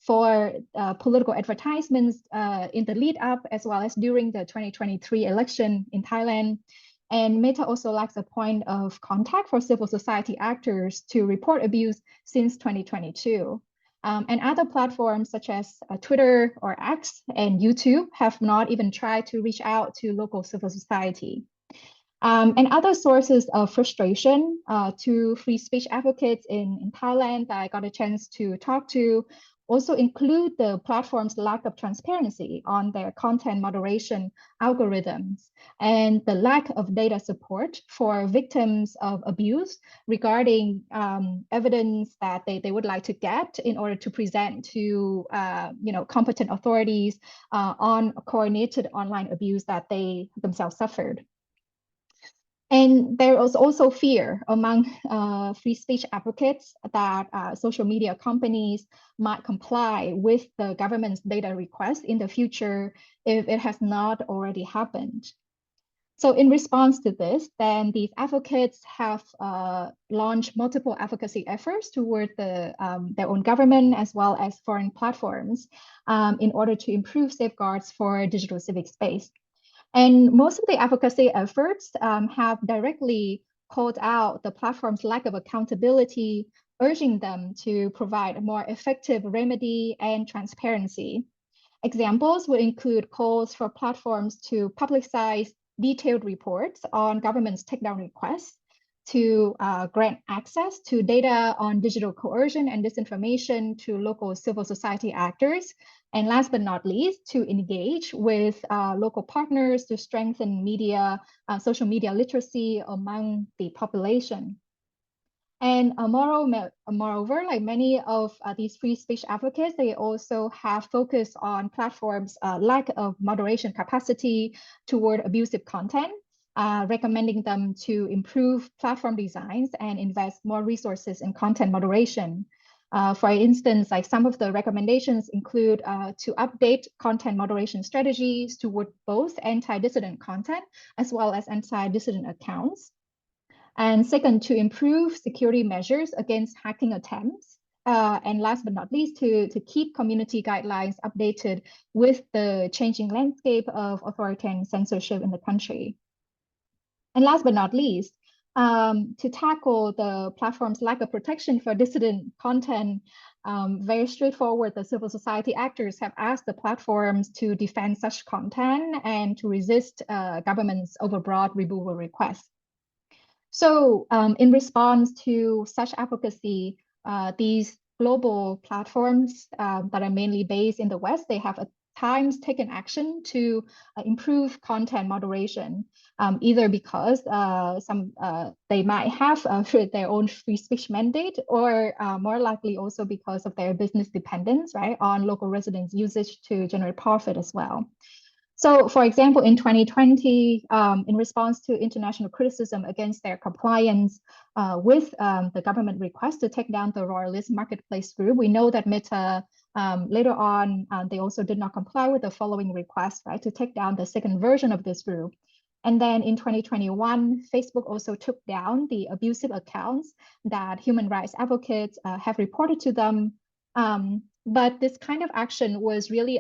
for political advertisements in the lead up, as well as during the 2023 election in Thailand. And Meta also lacks a point of contact for civil society actors to report abuse since 2022. And other platforms such as Twitter or X and YouTube have not even tried to reach out to local civil society. And other sources of frustration to free speech advocates in Thailand that I got a chance to talk to also include the platform's lack of transparency on their content moderation algorithms and the lack of data support for victims of abuse regarding evidence that they would like to get in order to present to competent authorities on coordinated online abuse that they themselves suffered. And there was also fear among free speech advocates that social media companies might comply with the government's data request in the future if it has not already happened. So in response to this, then these advocates have launched multiple advocacy efforts toward their own government as well as foreign platforms in order to improve safeguards for digital civic space. And most of the advocacy efforts have directly called out the platform's lack of accountability, urging them to provide a more effective remedy and transparency. Examples would include calls for platforms to publicize detailed reports on government's takedown requests, to grant access to data on digital coercion and disinformation to local civil society actors, and last but not least, to engage with local partners to strengthen social media literacy among the population. And moreover, like many of these free speech advocates, they also have focused on platforms' lack of moderation capacity toward abusive content, recommending them to improve platform designs and invest more resources in content moderation. For instance, like some of the recommendations include to update content moderation strategies toward both anti-dissident content as well as anti-dissident accounts. And second, to improve security measures against hacking attempts. And last but not least, to keep community guidelines updated with the changing landscape of authoritarian censorship in the country. And last but not least, to tackle the platform's lack of protection for dissident content, very straightforward, the civil society actors have asked the platforms to defend such content and to resist government's overbroad removal requests. So in response to such advocacy, these global platforms that are mainly based in the West, they have at times taken action to improve content moderation, either because they might have their own free speech mandate, or more likely also because of their business dependence, right, on local residents' usage to generate profit as well. So, for example, in 2020, in response to international criticism against their compliance with the government request to take down the royalist marketplace group, we know that Meta later on, they also did not comply with the following request, right, to take down the second version of this group. And then in 2021, Facebook also took down the abusive accounts that human rights advocates have reported to them. But this kind of action was really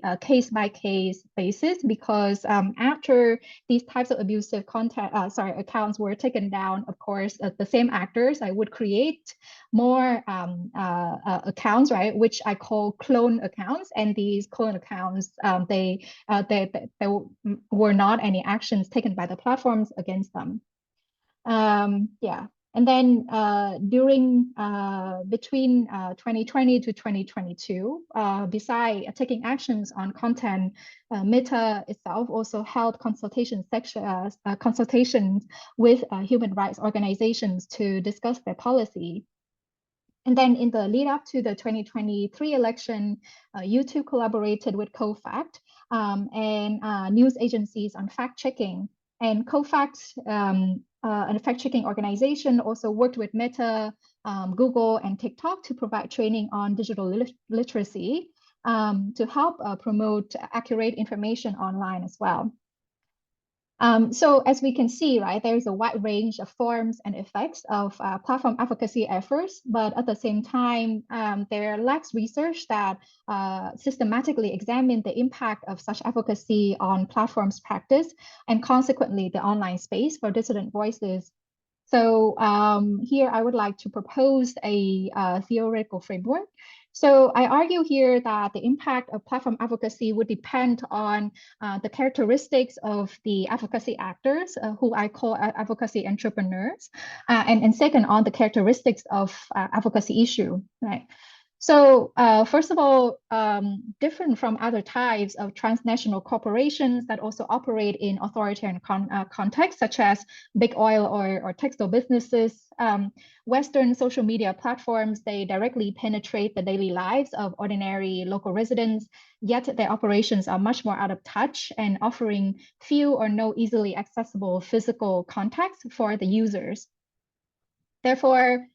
a case-by-case basis, because after these types of abusive accounts were taken down, of course, the same actors would create more accounts, right, which I call clone accounts. And these clone accounts, there were not any actions taken by the platforms against them. Yeah. And then between 2020 to 2022, besides taking actions on content, Meta itself also held consultations with human rights organizations to discuss their policy. And then in the lead up to the 2023 election, YouTube collaborated with CoFact and news agencies on fact-checking. And CoFact, a fact-checking organization, also worked with Meta, Google, and TikTok to provide training on digital literacy to help promote accurate information online as well. So as we can see, right, there is a wide range of forms and effects of platform advocacy efforts, but at the same time, there lacks research that systematically examine the impact of such advocacy on platforms' practice and consequently the online space for dissident voices. So here I would like to propose a theoretical framework. So I argue here that the impact of platform advocacy would depend on the characteristics of the advocacy actors, who I call advocacy entrepreneurs, and second, on the characteristics of advocacy issue, right? So first of all, different from other types of transnational corporations that also operate in authoritarian contexts, such as big oil or textile businesses, Western social media platforms, they directly penetrate the daily lives of ordinary local residents, yet their operations are much more out of touch and offering few or no easily accessible physical context for the users. Therefore,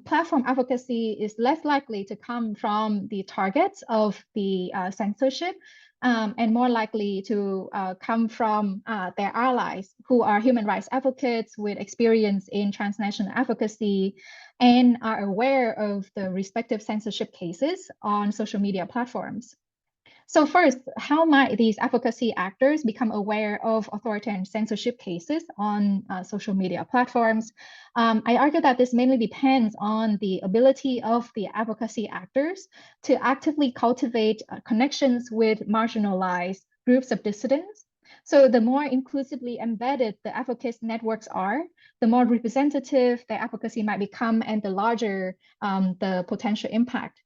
platform advocacy is less likely to come from the targets of the censorship and more likely to come from their allies who are human rights advocates with experience in transnational advocacy and are aware of the respective censorship cases on social media platforms. So first, how might these advocacy actors become aware of authoritarian censorship cases on social media platforms? I argue that this mainly depends on the ability of the advocacy actors to actively cultivate connections with marginalized groups of dissidents. So the more inclusively embedded the advocacy networks are, the more representative their advocacy might become and the larger the potential impact.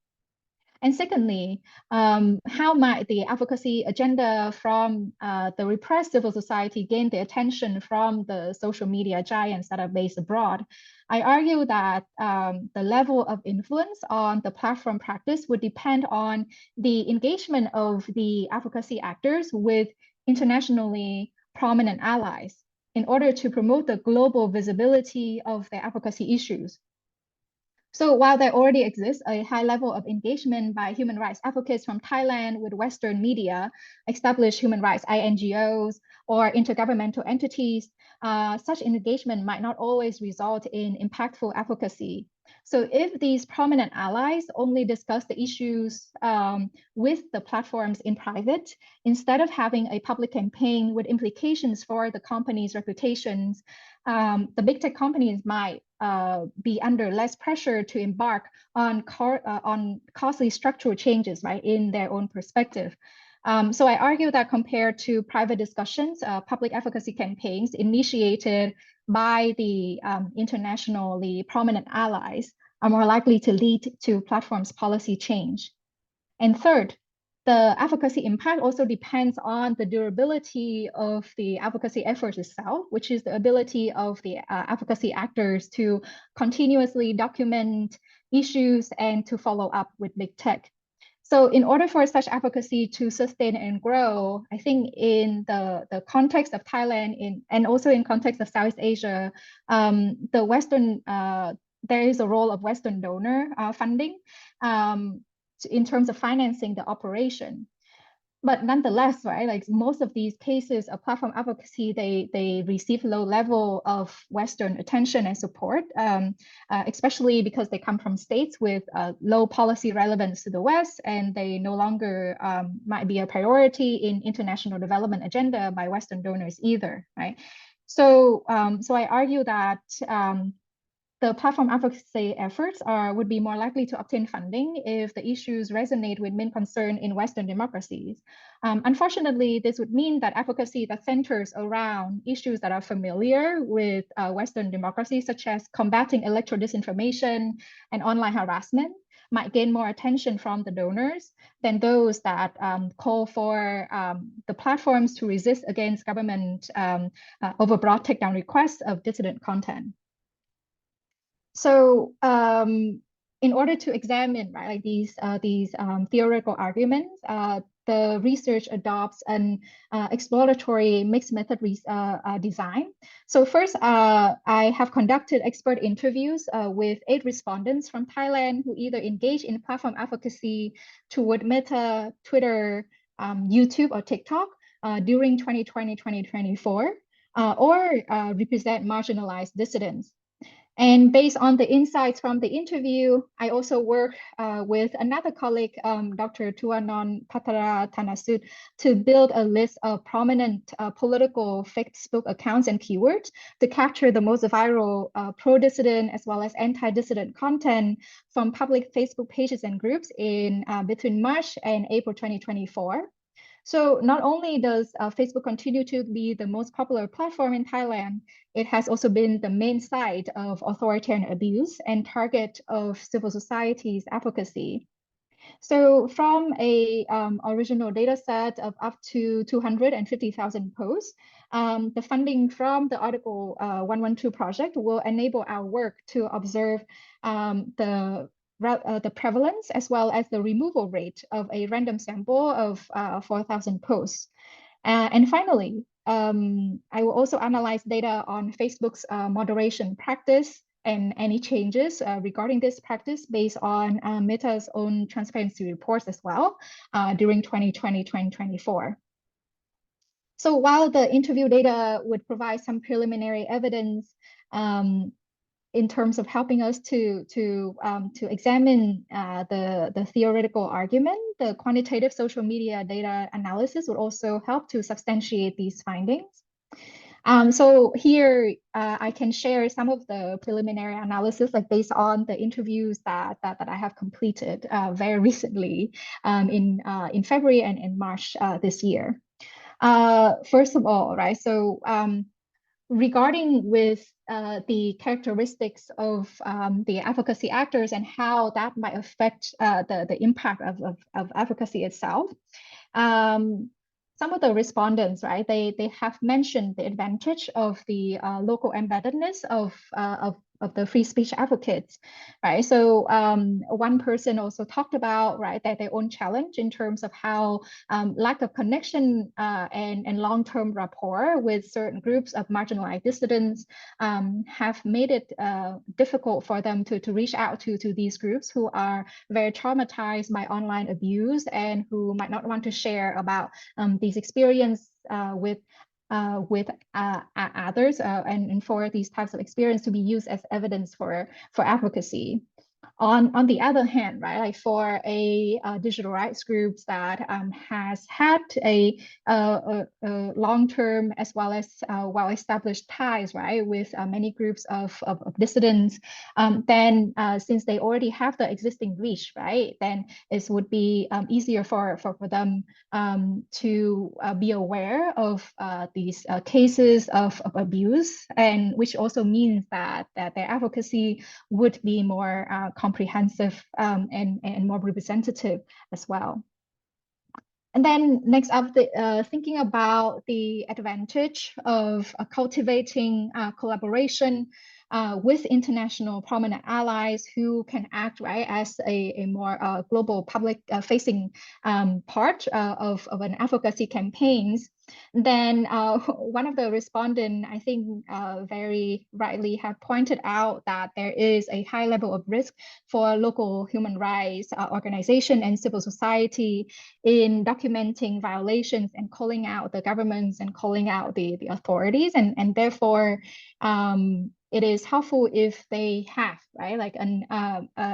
And secondly, how might the advocacy agenda from the repressed civil society gain the attention from the social media giants that are based abroad? I argue that the level of influence on the platform practice would depend on the engagement of the advocacy actors with internationally prominent allies in order to promote the global visibility of their advocacy issues. So while there already exists a high level of engagement by human rights advocates from Thailand with Western media, established human rights INGOs, or intergovernmental entities, such engagement might not always result in impactful advocacy. So if these prominent allies only discuss the issues with the platforms in private, instead of having a public campaign with implications for the company's reputations, the big tech companies might be under less pressure to embark on costly structural changes, right, in their own perspective. So I argue that compared to private discussions, public advocacy campaigns initiated by the internationally prominent allies are more likely to lead to platforms' policy change. And third, the advocacy impact also depends on the durability of the advocacy efforts itself, which is the ability of the advocacy actors to continuously document issues and to follow up with big tech. So in order for such advocacy to sustain and grow, I think in the context of Thailand and also in context of Southeast Asia, the Western, there is a role of Western donor funding in terms of financing the operation. But nonetheless, right, like most of these cases of platform advocacy, they receive low level of Western attention and support, especially because they come from states with low policy relevance to the West, and they no longer might be a priority in international development agenda by Western donors either, right? So, so I argue that the platform advocacy efforts would be more likely to obtain funding if the issues resonate with main concern in Western democracies. Unfortunately, this would mean that advocacy that centers around issues that are familiar with Western democracies, such as combating electoral disinformation and online harassment, might gain more attention from the donors than those that call for the platforms to resist against government overbroad takedown requests of dissident content. So in order to examine, right, like these theoretical arguments, the research adopts an exploratory mixed method design. So first, I have conducted expert interviews with 8 respondents from Thailand who either engage in platform advocacy toward Meta, Twitter, YouTube, or TikTok during 2020-2024, or represent marginalized dissidents. And based on the insights from the interview, I also work with another colleague, Dr. Tuanon Patara Tanasut, to build a list of prominent political Facebook accounts and keywords to capture the most viral pro-dissident as well as anti-dissident content from public Facebook pages and groups in between March and April 2024. So not only does Facebook continue to be the most popular platform in Thailand, it has also been the main site of authoritarian abuse and target of civil society's advocacy. So from a original data set of up to 250,000 posts, the funding from the Article 112 project will enable our work to observe the prevalence as well as the removal rate of a random sample of 4,000 posts. And finally, I will also analyze data on Facebook's moderation practice and any changes regarding this practice based on Meta's own transparency reports as well during 2020-2024. So while the interview data would provide some preliminary evidence in terms of helping us to examine the theoretical argument, the quantitative social media data analysis would also help to substantiate these findings. So here I can share some of the preliminary analysis, like based on the interviews that I have completed very recently in February and in March this year. First of all, right? So regarding with the characteristics of the advocacy actors and how that might affect the impact of advocacy itself. Some of the respondents, right, they have mentioned the advantage of the local embeddedness of the free speech advocates, right? So one person also talked about, right, that their own challenge in terms of how lack of connection and long-term rapport with certain groups of marginalized dissidents have made it difficult for them to reach out to these groups who are very traumatized by online abuse and who might not want to share about these experiences with others and for these types of experience to be used as evidence for advocacy. On the other hand, right, like for a digital rights groups that has had a long-term as well as well-established ties, right, with many groups of dissidents, then since they already have the existing reach, right, then it would be easier for them to be aware of these cases of abuse, and which also means that their advocacy would be more comprehensive and more representative as well. And then next up, thinking about the advantage of cultivating collaboration with international prominent allies who can act, right, as a more global public facing part of an advocacy campaigns. Then one of the respondents, I think very rightly have pointed out that there is a high level of risk for local human rights organization and civil society in documenting violations and calling out the governments and calling out the authorities, and therefore it is helpful if they have, right, like an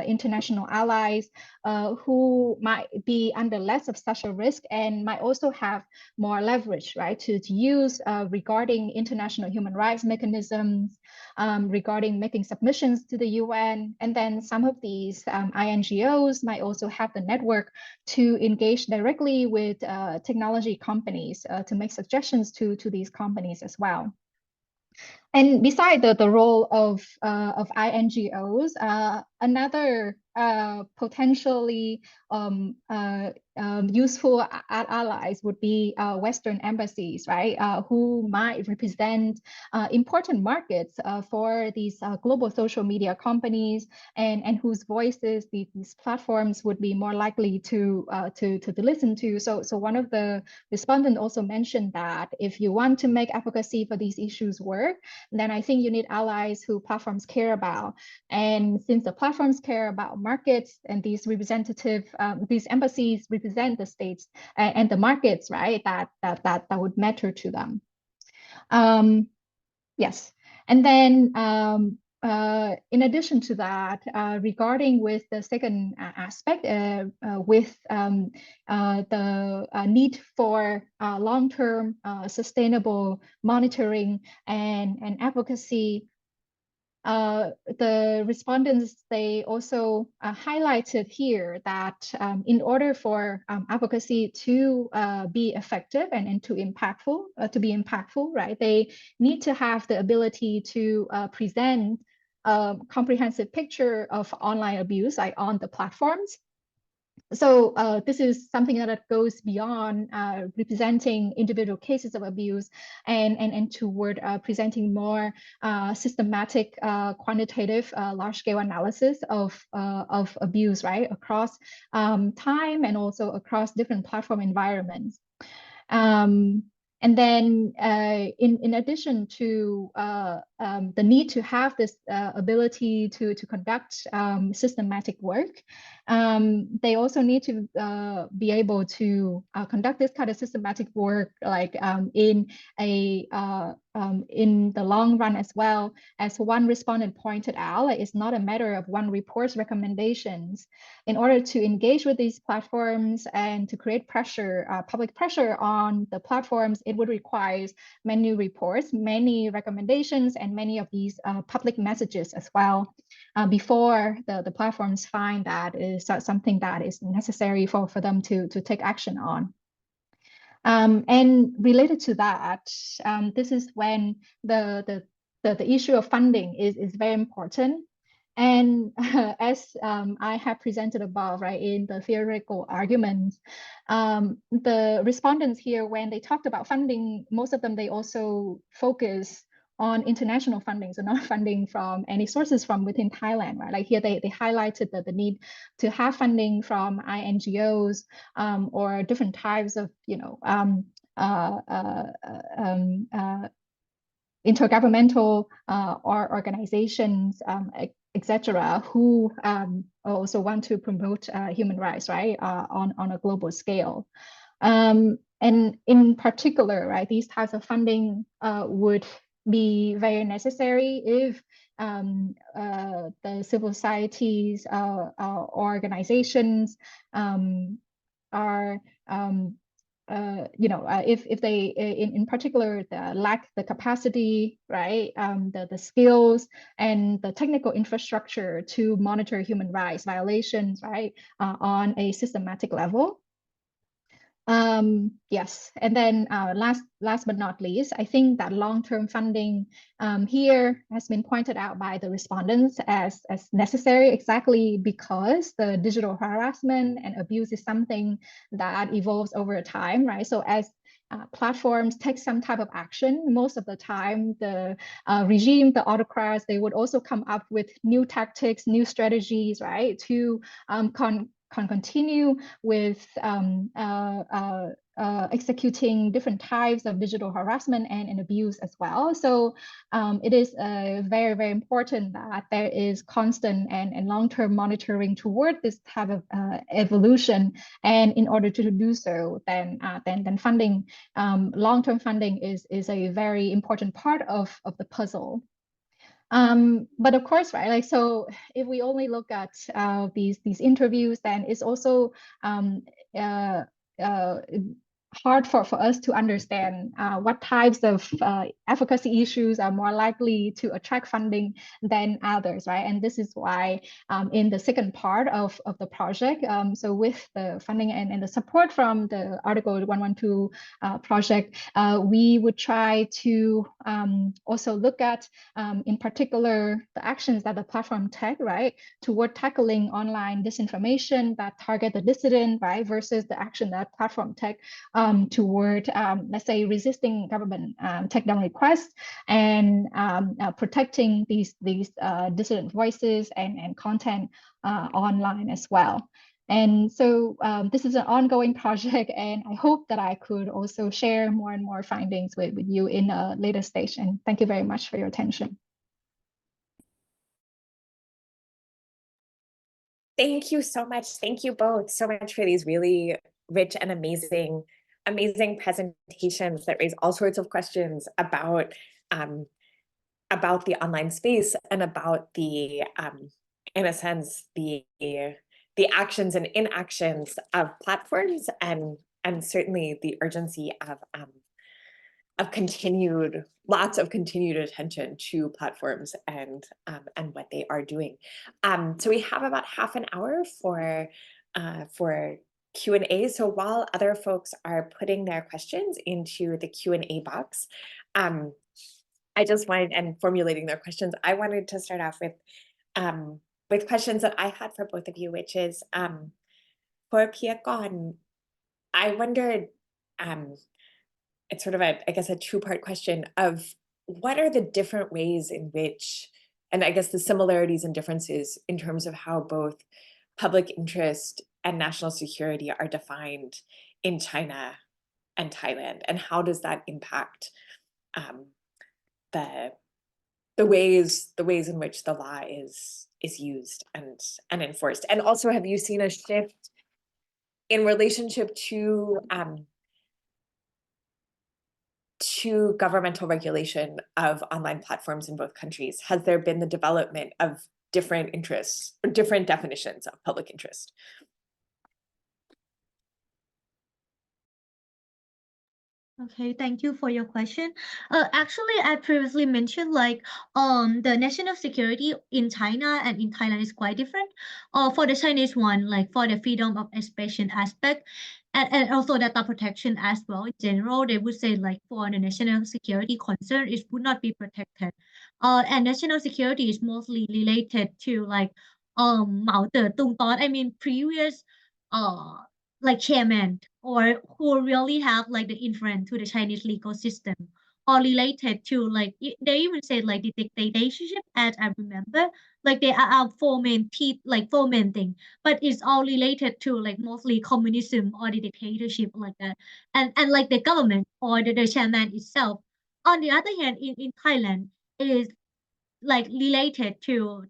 international allies who might be under less of such a risk and might also have more leverage, right, to use regarding international human rights mechanisms, regarding making submissions to the UN. And then some of these INGOs might also have the network to engage directly with technology companies to make suggestions to these companies as well. And beside the role of INGOs, another potentially useful allies would be Western embassies, right, who might represent important markets for these global social media companies, and whose voices these platforms would be more likely to listen to. So one of the respondents also mentioned that if you want to make advocacy for these issues work, then I think you need allies who platforms care about. And since the platforms care about markets and these representative, these embassies represent the states and the markets, right, that would matter to them. Yes, and then in addition to that, regarding with the second aspect, with the need for long-term sustainable monitoring and advocacy, the respondents, they also highlighted here that in order for advocacy to be effective and to be impactful, right, they need to have the ability to present a comprehensive picture of online abuse, like on the platforms, So this is something that goes beyond representing individual cases of abuse and toward presenting more systematic, quantitative, large-scale analysis of abuse, right, across time and also across different platform environments. And then in addition to the need to have this ability to conduct systematic work, they also need to be able to conduct this kind of systematic work like in the long run as well. As one respondent pointed out, like, it's not a matter of one report's recommendations. In order to engage with these platforms and to create pressure, public pressure on the platforms, it would require many reports, many recommendations, and many of these public messages as well, before the platforms find that is something that is necessary for them to take action on. And related to that, this is when the issue of funding is very important. And as I have presented above, right, in the theoretical arguments, the respondents here, when they talked about funding, most of them, they also focus on international funding, so not funding from any sources from within Thailand, right? Like here, they highlighted the need to have funding from INGOs or different types of, intergovernmental or organizations, etc., who also want to promote human rights, right, on a global scale. And in particular, right, these types of funding would be very necessary if the civil societies organizations are if they in particular lack the capacity, right, the skills and the technical infrastructure to monitor human rights violations, right, on a systematic level. Yes, and then last but not least, I think that long-term funding here has been pointed out by the respondents as necessary, exactly because the digital harassment and abuse is something that evolves over time, right? So as platforms take some type of action, most of the time the regime, the autocrats, they would also come up with new tactics, new strategies, right, to continue with executing different types of digital harassment and abuse as well. So it is very, very important that there is constant and long-term monitoring toward this type of evolution. And in order to do so, then funding, long-term funding is a very important part of the puzzle. But of course, right, like, so if we only look at these interviews, then it's also hard for us to understand what types of advocacy issues are more likely to attract funding than others, right? And this is why in the second part of the project, so with the funding and the support from the Article 112 project, we would try to also look at, in particular, the actions that the platform take, right, toward tackling online disinformation that target the dissident, right, versus the action that platform take toward, let's say, resisting government takedown requests and protecting these dissident voices and content online as well. And so this is an ongoing project, and I hope that I could also share more and more findings with you in a later stage. And thank you very much for your attention.
Thank you so much. Thank you both so much for these really rich and amazing presentations that raise all sorts of questions about the online space and about the, in a sense, the actions and inactions of platforms, and certainly the urgency of lots of continued attention to platforms and what they are doing. So we have about half an hour for Q&A. So while other folks are putting their questions into the Q&A box, I just wanted, and formulating their questions, I wanted to start off with questions that I had for both of you, which is, for Peeyakorn, I wondered, it's sort of a, I guess, a two-part question of what are the different ways in which, and I guess the similarities and differences in terms of how both public interest and national security are defined in China and Thailand, and how does that impact the ways in which the law is used and enforced? And also, have you seen a shift in relationship to governmental regulation of online platforms in both countries? Has there been the development of different interests or different definitions of public interest?
Okay, thank you for your question. Actually, I previously mentioned like the national security in China and in Thailand is quite different. For the Chinese one, like for the freedom of expression aspect and also data protection as well. In general, they would say like for the national security concern, it would not be protected. And national security is mostly related to like Mao Zedong thought. I mean previous uh like chairman or who really have like the influence to the Chinese legal system or related to like they even say like the dictatorship as I remember like they are four main thing but it's all related to like mostly communism or the dictatorship like that and like the government or the chairman itself on the other hand in Thailand is like related to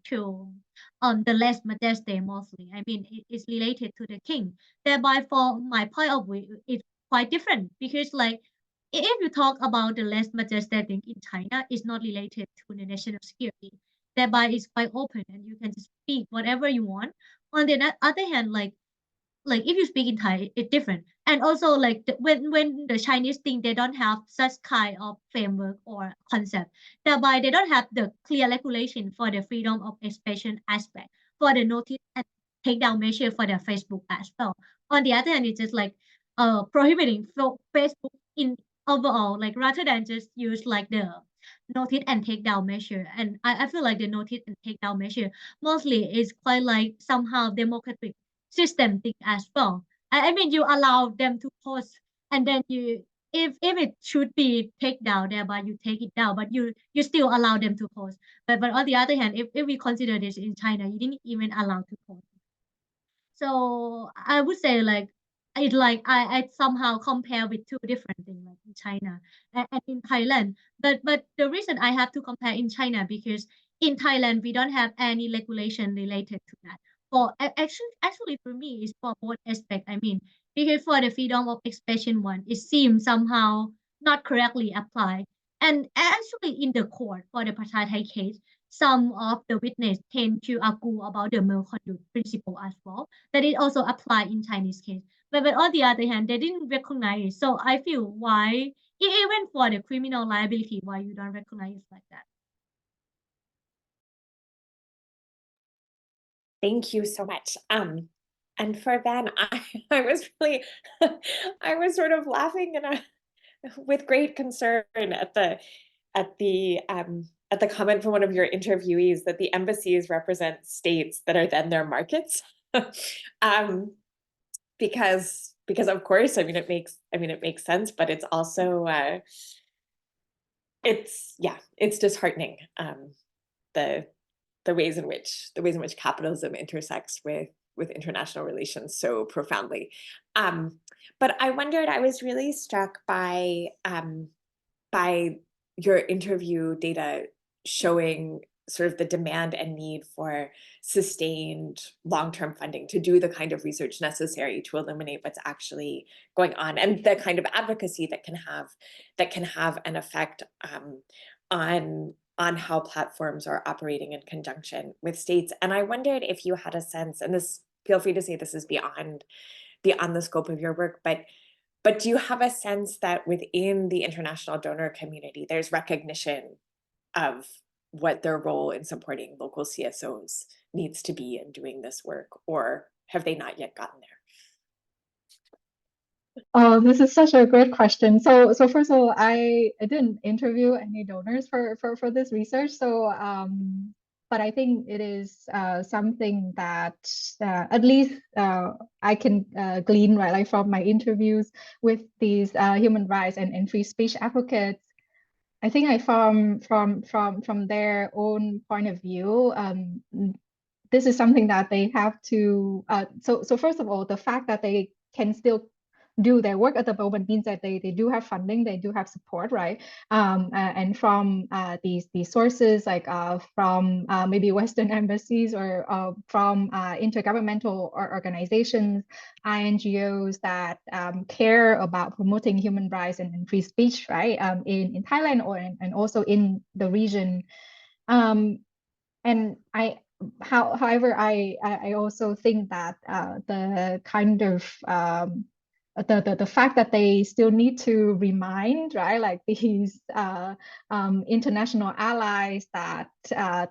the less majesty mostly. I mean it is related to the king. Thereby for my point of view it's quite different because like if you talk about the less majestic thing in China, it's not related to the national security. Thereby it's quite open and you can just speak whatever you want. On the other hand, like if you speak in Thai, it's different. And also like when the Chinese think they don't have such kind of framework or concept, thereby they don't have the clear regulation for the freedom of expression aspect, for the notice and takedown measure for the Facebook as well. On the other hand, it's just like prohibiting Facebook in overall, like rather than just use like the notice and takedown measure. And I feel like the notice and takedown measure mostly is quite like somehow democratic system thing as well. I mean, you allow them to post, and then you, if it should be take down, thereby you take it down, but you still allow them to post. But on the other hand, if we consider this in China, you didn't even allow to post. So I would say like it like I somehow compare with two different things like in China and in Thailand. But the reason I have to compare in China because in Thailand we don't have any regulation related to that. For actually for me it's for both aspect. I mean because for the freedom of expression one, it seems somehow not correctly applied. And actually in the court for the Pasha Thai case, some of the witness tend to argue about the conduct principle as well, that it also apply in Chinese case. But on the other hand, they didn't recognize it. So I feel why, even for the criminal liability, why you don't recognize it like that?
Thank you so much. And for Ben, I was really, I was sort of laughing with great concern at the comment from one of your interviewees that the embassies represent states that are then their markets. Because of course, I mean it makes sense, but it's also it's disheartening the ways in which capitalism intersects with international relations so profoundly. But I wondered, I was really struck by your interview data showing sort of the demand and need for sustained long-term funding to do the kind of research necessary to illuminate what's actually going on and the kind of advocacy that can have an effect on how platforms are operating in conjunction with states. And I wondered if you had a sense, and this, feel free to say this is beyond the scope of your work, but do you have a sense that within the international donor community, there's recognition of what their role in supporting local CSOs needs to be in doing this work, or have they not yet gotten there?
Oh, this is such a great question. So first of all, I didn't interview any donors for this research. So but I think it is something that at least I can glean, right, like from my interviews with these human rights and free speech advocates. I think from their own point of view, this is something that they have to. So first of all, the fact that they can still do their work at the moment means that they do have funding, they do have support, right? And from these sources, like from maybe Western embassies or from intergovernmental organizations, NGOs that care about promoting human rights and free speech, right? In Thailand and also in the region. And however, I also think that the kind of the fact that they still need to remind, right, like these international allies that there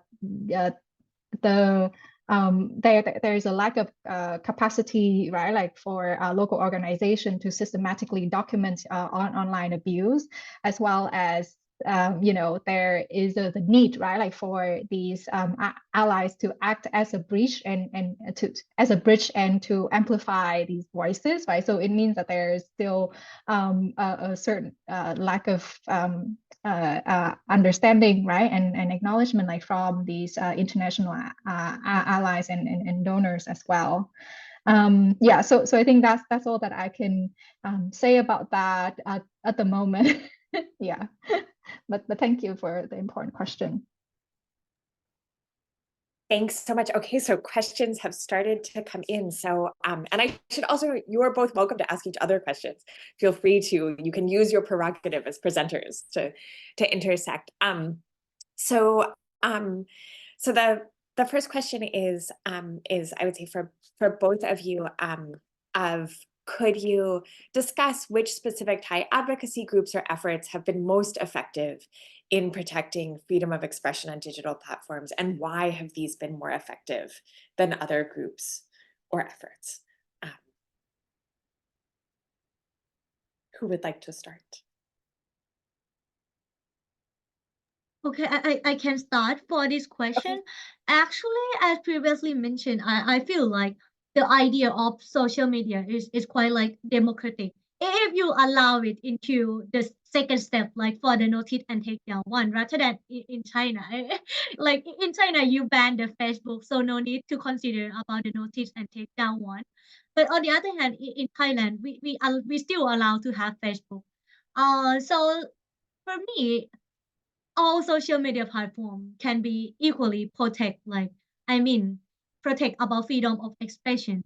is a lack of capacity, right, like for local organization to systematically document online abuse, as well as there is the need, right, like for these allies to act as a bridge and to amplify these voices, right? So it means that there is still a certain lack of understanding, right, and acknowledgement, like from these international allies and donors as well. Yeah, so I think that's all that I can say about that at the moment. Yeah. But thank you for the important question.
Thanks so much. Okay, so questions have started to come in. So, and I should also, you are both welcome to ask each other questions. Feel free to, you can use your prerogative as presenters to intersect. So the first question is I would say for both of you, could you discuss which specific Thai advocacy groups or efforts have been most effective in protecting freedom of expression on digital platforms, and why have these been more effective than other groups or efforts? Who would like to start?
Okay, I can start for this question.
Okay.
Actually, as previously mentioned, I feel like the idea of social media is quite like democratic. If you allow it into the second step, like for the notice and take down one, rather than in China. Like in China, you ban the Facebook, so no need to consider about the notice and take down one. But on the other hand, in Thailand, we still allow to have Facebook. So for me, all social media platform can be equally protect about freedom of expression.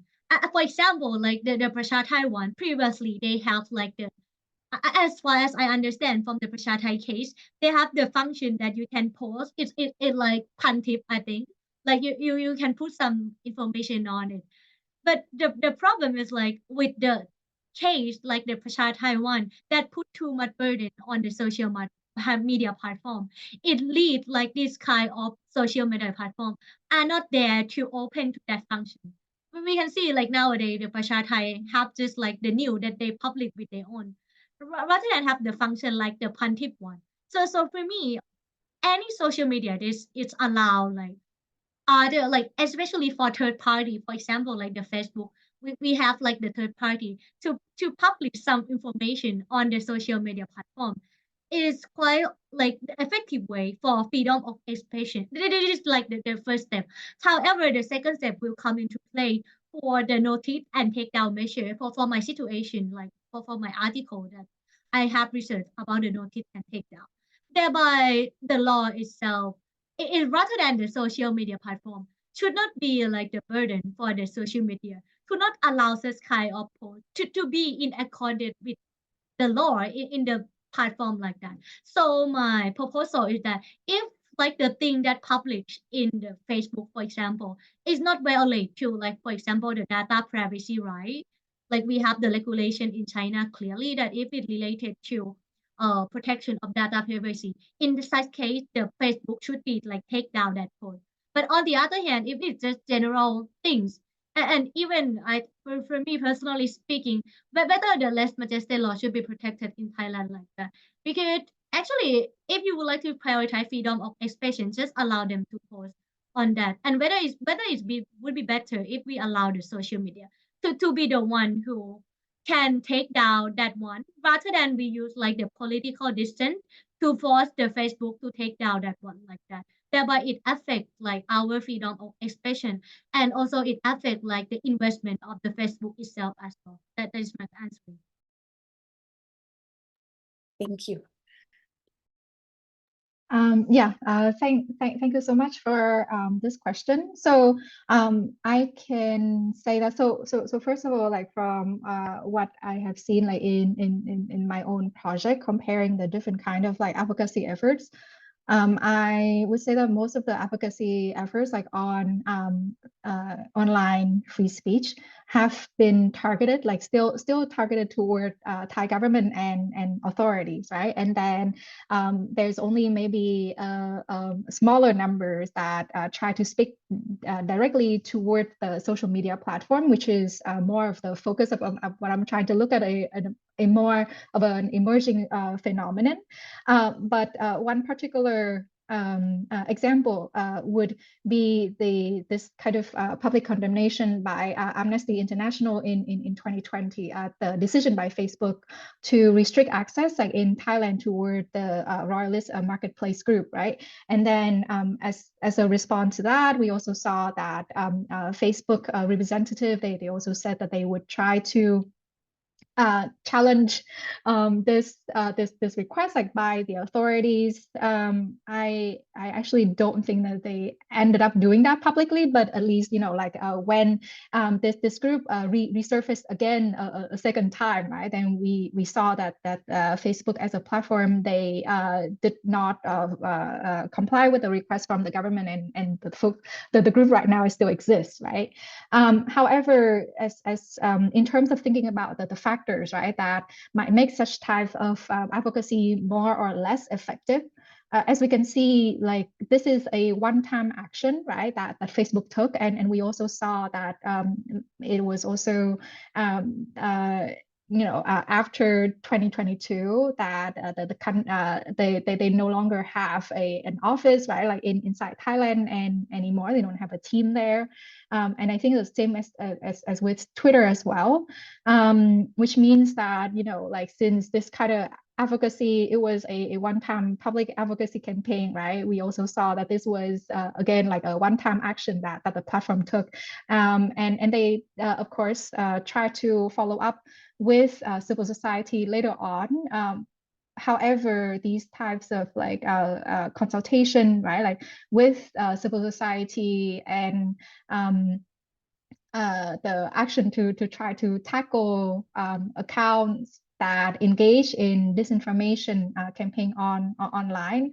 For example, like the Prasha Thai one, previously they have like as far as I understand from the Prasha Thai case, they have the function that you can post. It like pantip, I think. Like you can put some information on it. But the problem is like with the case like the Prasha Thai one that put too much burden on the media platform. It leads like this kind of social media platform are not there to open to that function. We can see like nowadays the Prasha Thai have just like the new that they publish with their own, rather than have the function like the Pantip one. So for me, any social media this it's allowed like other like especially for third party, for example like the Facebook, we have like the third party to publish some information on the social media platform. It is quite like the effective way for freedom of expression. It is like the first step. However, the second step will come into play for the notice and take down measure for my situation, like for my article that I have researched about the notice and take down. Thereby the law itself, rather than the social media platform, should not be like the burden for the social media to not allow such kind of post to be in accordance with the law in the platform like that. So my proposal is that if like the thing that published in the Facebook, for example, is not violate to like for example the data privacy right, like we have the regulation in China clearly that if it related to protection of data privacy, in such case the Facebook should be like take down that post. But on the other hand, if it's just general things, and even for me personally speaking, but whether the less majestic law should be protected in Thailand like that. Because actually, if you would like to prioritize freedom of expression, just allow them to post. on that, and would be better if we allow the social media to be the one who can take down that one, rather than we use like the political distance to force the Facebook to take down that one like that. Thereby it affects like our freedom of expression, and also it affects like the investment of the Facebook itself as well. That is my answer.
Thank you.
Thank you so much for this question. So I can say that so first of all, like from what I have seen like in my own project, comparing the different kind of like advocacy efforts, I would say that most of the advocacy efforts like on online free speech have been targeted, like still targeted toward Thai government and authorities, right? And then there's only maybe smaller numbers that try to speak directly toward the social media platform, which is more of the focus of what I'm trying to look at a more of an emerging phenomenon. But one particular example would be this kind of public condemnation by Amnesty International in 2020, the decision by Facebook to restrict access like in Thailand toward the royalist marketplace group, right? And then as a response to that, we also saw that Facebook representative, they also said that they would try to challenge this request like by the authorities. I actually don't think that they ended up doing that publicly, but at least like when this group resurfaced again a second time, right? Then we saw that Facebook as a platform, they did not comply with the request from the government, and the group right now still exists, right? However, as in terms of thinking about the factors, right, that might make such type of advocacy more or less effective, as we can see, like this is a one-time action, right, that Facebook took, and we also saw that it was also after 2022 that they no longer have an office, right, like inside Thailand and anymore. They don't have a team there, and I think the same as with Twitter as well, which means that like since this kind of advocacy, it was a one-time public advocacy campaign, right? We also saw that this was again like a one-time action that the platform took, and they of course try to follow up with civil society later on. However, these types of like consultation, right, like with civil society and the action to try to tackle accounts that engage in disinformation campaign online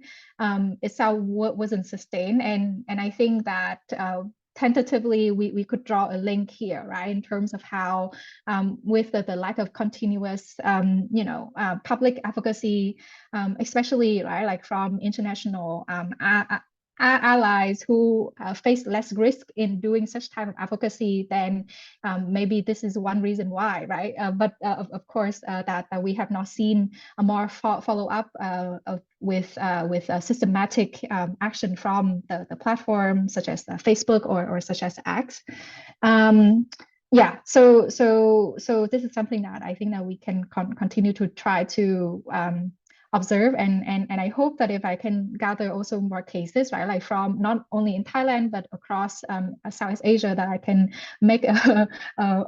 itself wasn't sustained, and I think that tentatively we could draw a link here, right, in terms of how with the lack of continuous public advocacy, especially right, like from international allies who face less risk in doing such type of advocacy, then maybe this is one reason why, right? But of course, that we have not seen a more follow up with systematic action from the platform, such as Facebook or such as X. Yeah, so this is something that I think that we can continue to try to observe, and I hope that if I can gather also more cases, right, like from not only in Thailand but across Southeast Asia, that I can make a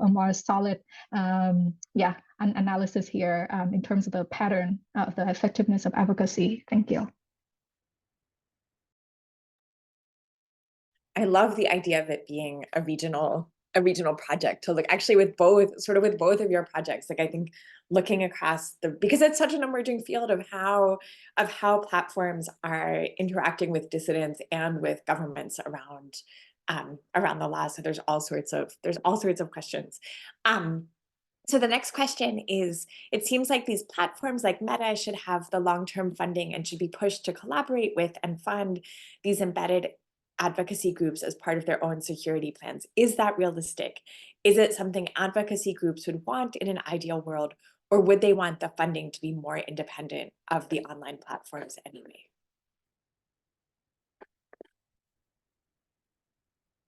more solid analysis here in terms of the pattern of the effectiveness of advocacy. Thank you.
I love the idea of it being a regional project to look actually with both of your projects. Like I think looking across because it's such an emerging field of how platforms are interacting with dissidents and with governments around the law. So there's all sorts of questions. So the next question is, it seems like these platforms like Meta should have the long-term funding and should be pushed to collaborate with and fund these embedded advocacy groups as part of their own security plans. Is that realistic? Is it something advocacy groups would want in an ideal world, or would they want the funding to be more independent of the online platforms anyway?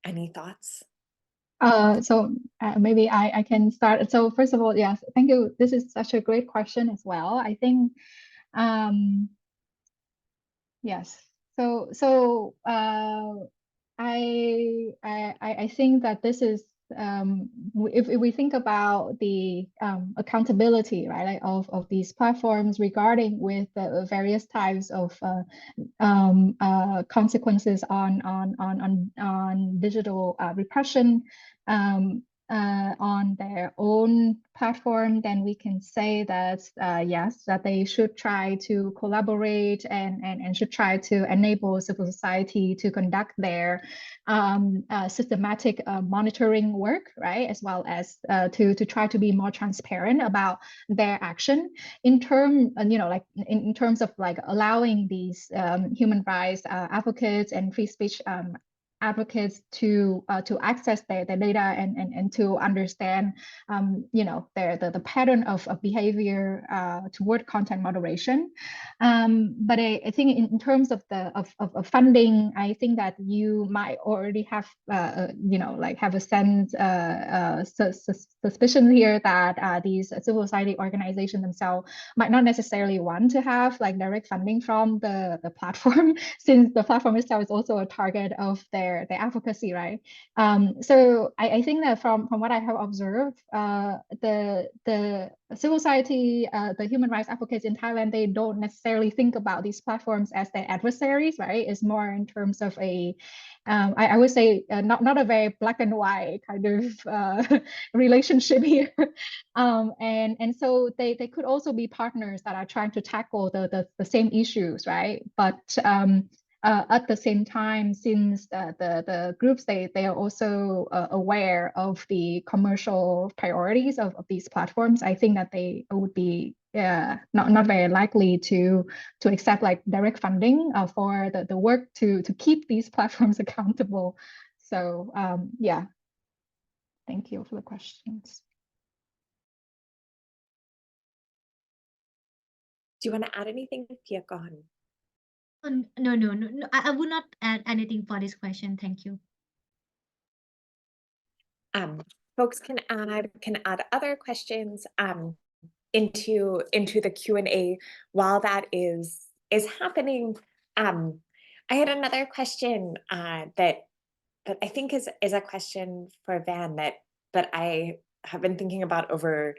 Any thoughts?
Maybe I can start. So first of all, yes, thank you. This is such a great question as well. I think, yes. I think that this is if we think about the accountability, right, like of these platforms regarding with the various types of consequences on digital repression on their own platform, then we can say that yes, that they should try to collaborate and should try to enable civil society to conduct their systematic monitoring work, right, as well as to try to be more transparent about their action in terms of like allowing these human rights advocates and free speech advocates to access their data and to understand the pattern of behavior toward content moderation. But I think in terms of the of funding, I think that you might already have have a sense suspicion here that these civil society organizations themselves might not necessarily want to have like direct funding from the platform since the platform itself is also a target of their advocacy, right? So I think that from what I have observed, the civil society, the human rights advocates in Thailand, they don't necessarily think about these platforms as their adversaries, right? It's more in terms of a, I would say, not a very black and white kind of relationship here. And so they could also be partners that are trying to tackle the same issues, right? But at the same time, since the groups, they are also aware of the commercial priorities of these platforms, I think that they would be not very likely to accept like direct funding for the work to keep these platforms accountable. So yeah, thank you for the questions.
Do you want to add anything, Peeyakorn?
No. I would not add anything for this question. Thank you.
Folks can add other questions into the Q&A while that is happening. I had another question that I think is a question for Van that I have been thinking about over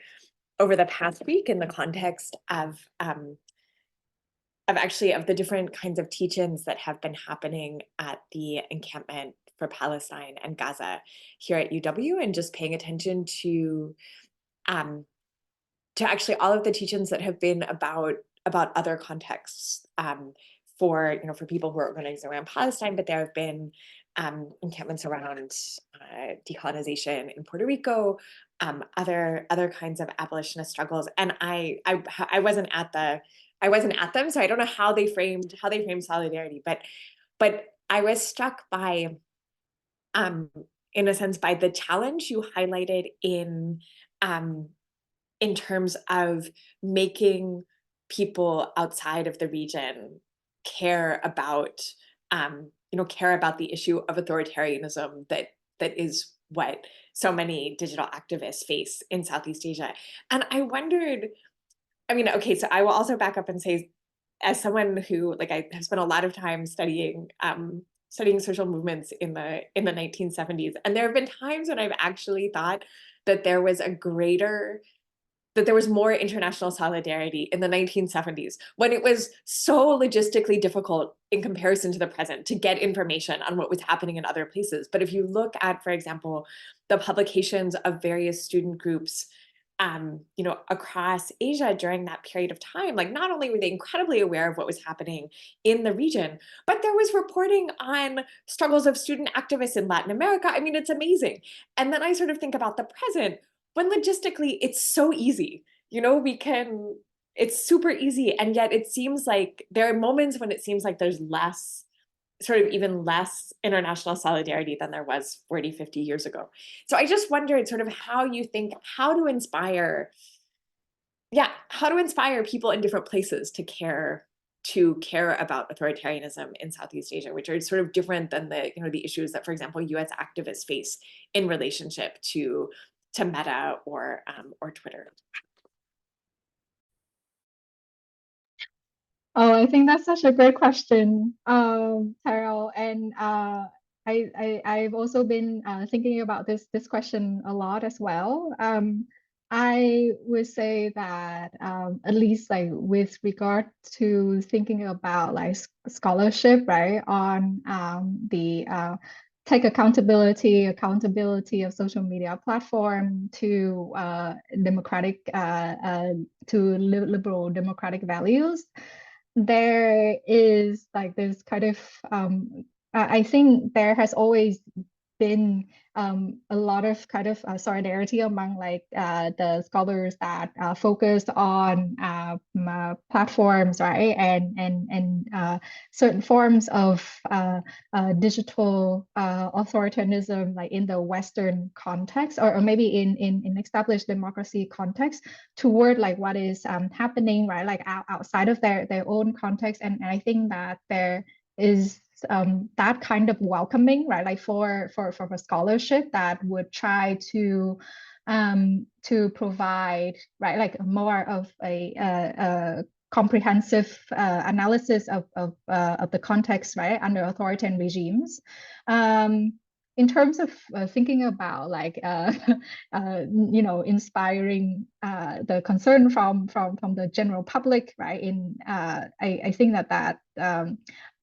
the past week in the context of the different kinds of teach-ins that have been happening at the encampment for Palestine and Gaza here at UW, and just paying attention to actually all of the teach-ins that have been about other contexts for people who are organizing around Palestine, but there have been encampments around decolonization in Puerto Rico, other kinds of abolitionist struggles, and I wasn't at them, so I don't know how they framed solidarity, but I was struck by, in a sense, by the challenge you highlighted in terms of making people outside of the region care about the issue of authoritarianism that is what so many digital activists face in Southeast Asia. And I wondered, okay, so I will also back up and say, as someone who, I have spent a lot of time studying social movements in the 1970s, and there have been times when I've actually thought that there was more international solidarity in the 1970s, when it was so logistically difficult in comparison to the present to get information on what was happening in other places. But if you look at, for example, the publications of various student groups across Asia during that period of time, not only were they incredibly aware of what was happening in the region, but there was reporting on struggles of student activists in Latin America. It's amazing. And then I sort of think about the present, when logistically it's so easy, it's super easy. And yet it seems like there are moments when it seems like there's even less international solidarity than there was 40, 50 years ago. So I just wondered sort of how you think, how to inspire people in different places to care to care about authoritarianism in Southeast Asia, which are sort of different than the, the issues that, for example, US activists face in relationship to Meta or Twitter?
Oh, I think that's such a great question, Terrell. And I've also been thinking about this question a lot as well. I would say that at least like with regard to thinking about like scholarship, right, on the take accountability of social media platform to democratic to liberal democratic values. There is like this kind of I think there has always been a lot of kind of solidarity among like the scholars that focused on platforms, right, and certain forms of digital authoritarianism, like in the Western context, or maybe in established democracy context, toward like what is happening, right, like outside of their own context. And I think that there is that kind of welcoming, right, like for a scholarship that would try to provide, right, like more of a comprehensive analysis of the context, right, under authoritarian regimes. In terms of thinking about like inspiring the concern from the general public, right, I think that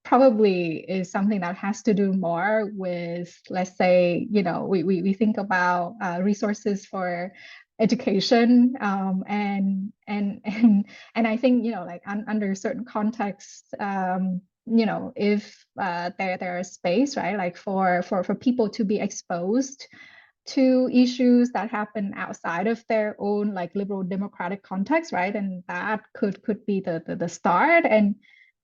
probably is something that has to do more with, let's say, we think about resources for education, and I think, like under certain contexts, if there is space, right, like for people to be exposed to issues that happen outside of their own like liberal democratic context, right, and that could be the start. And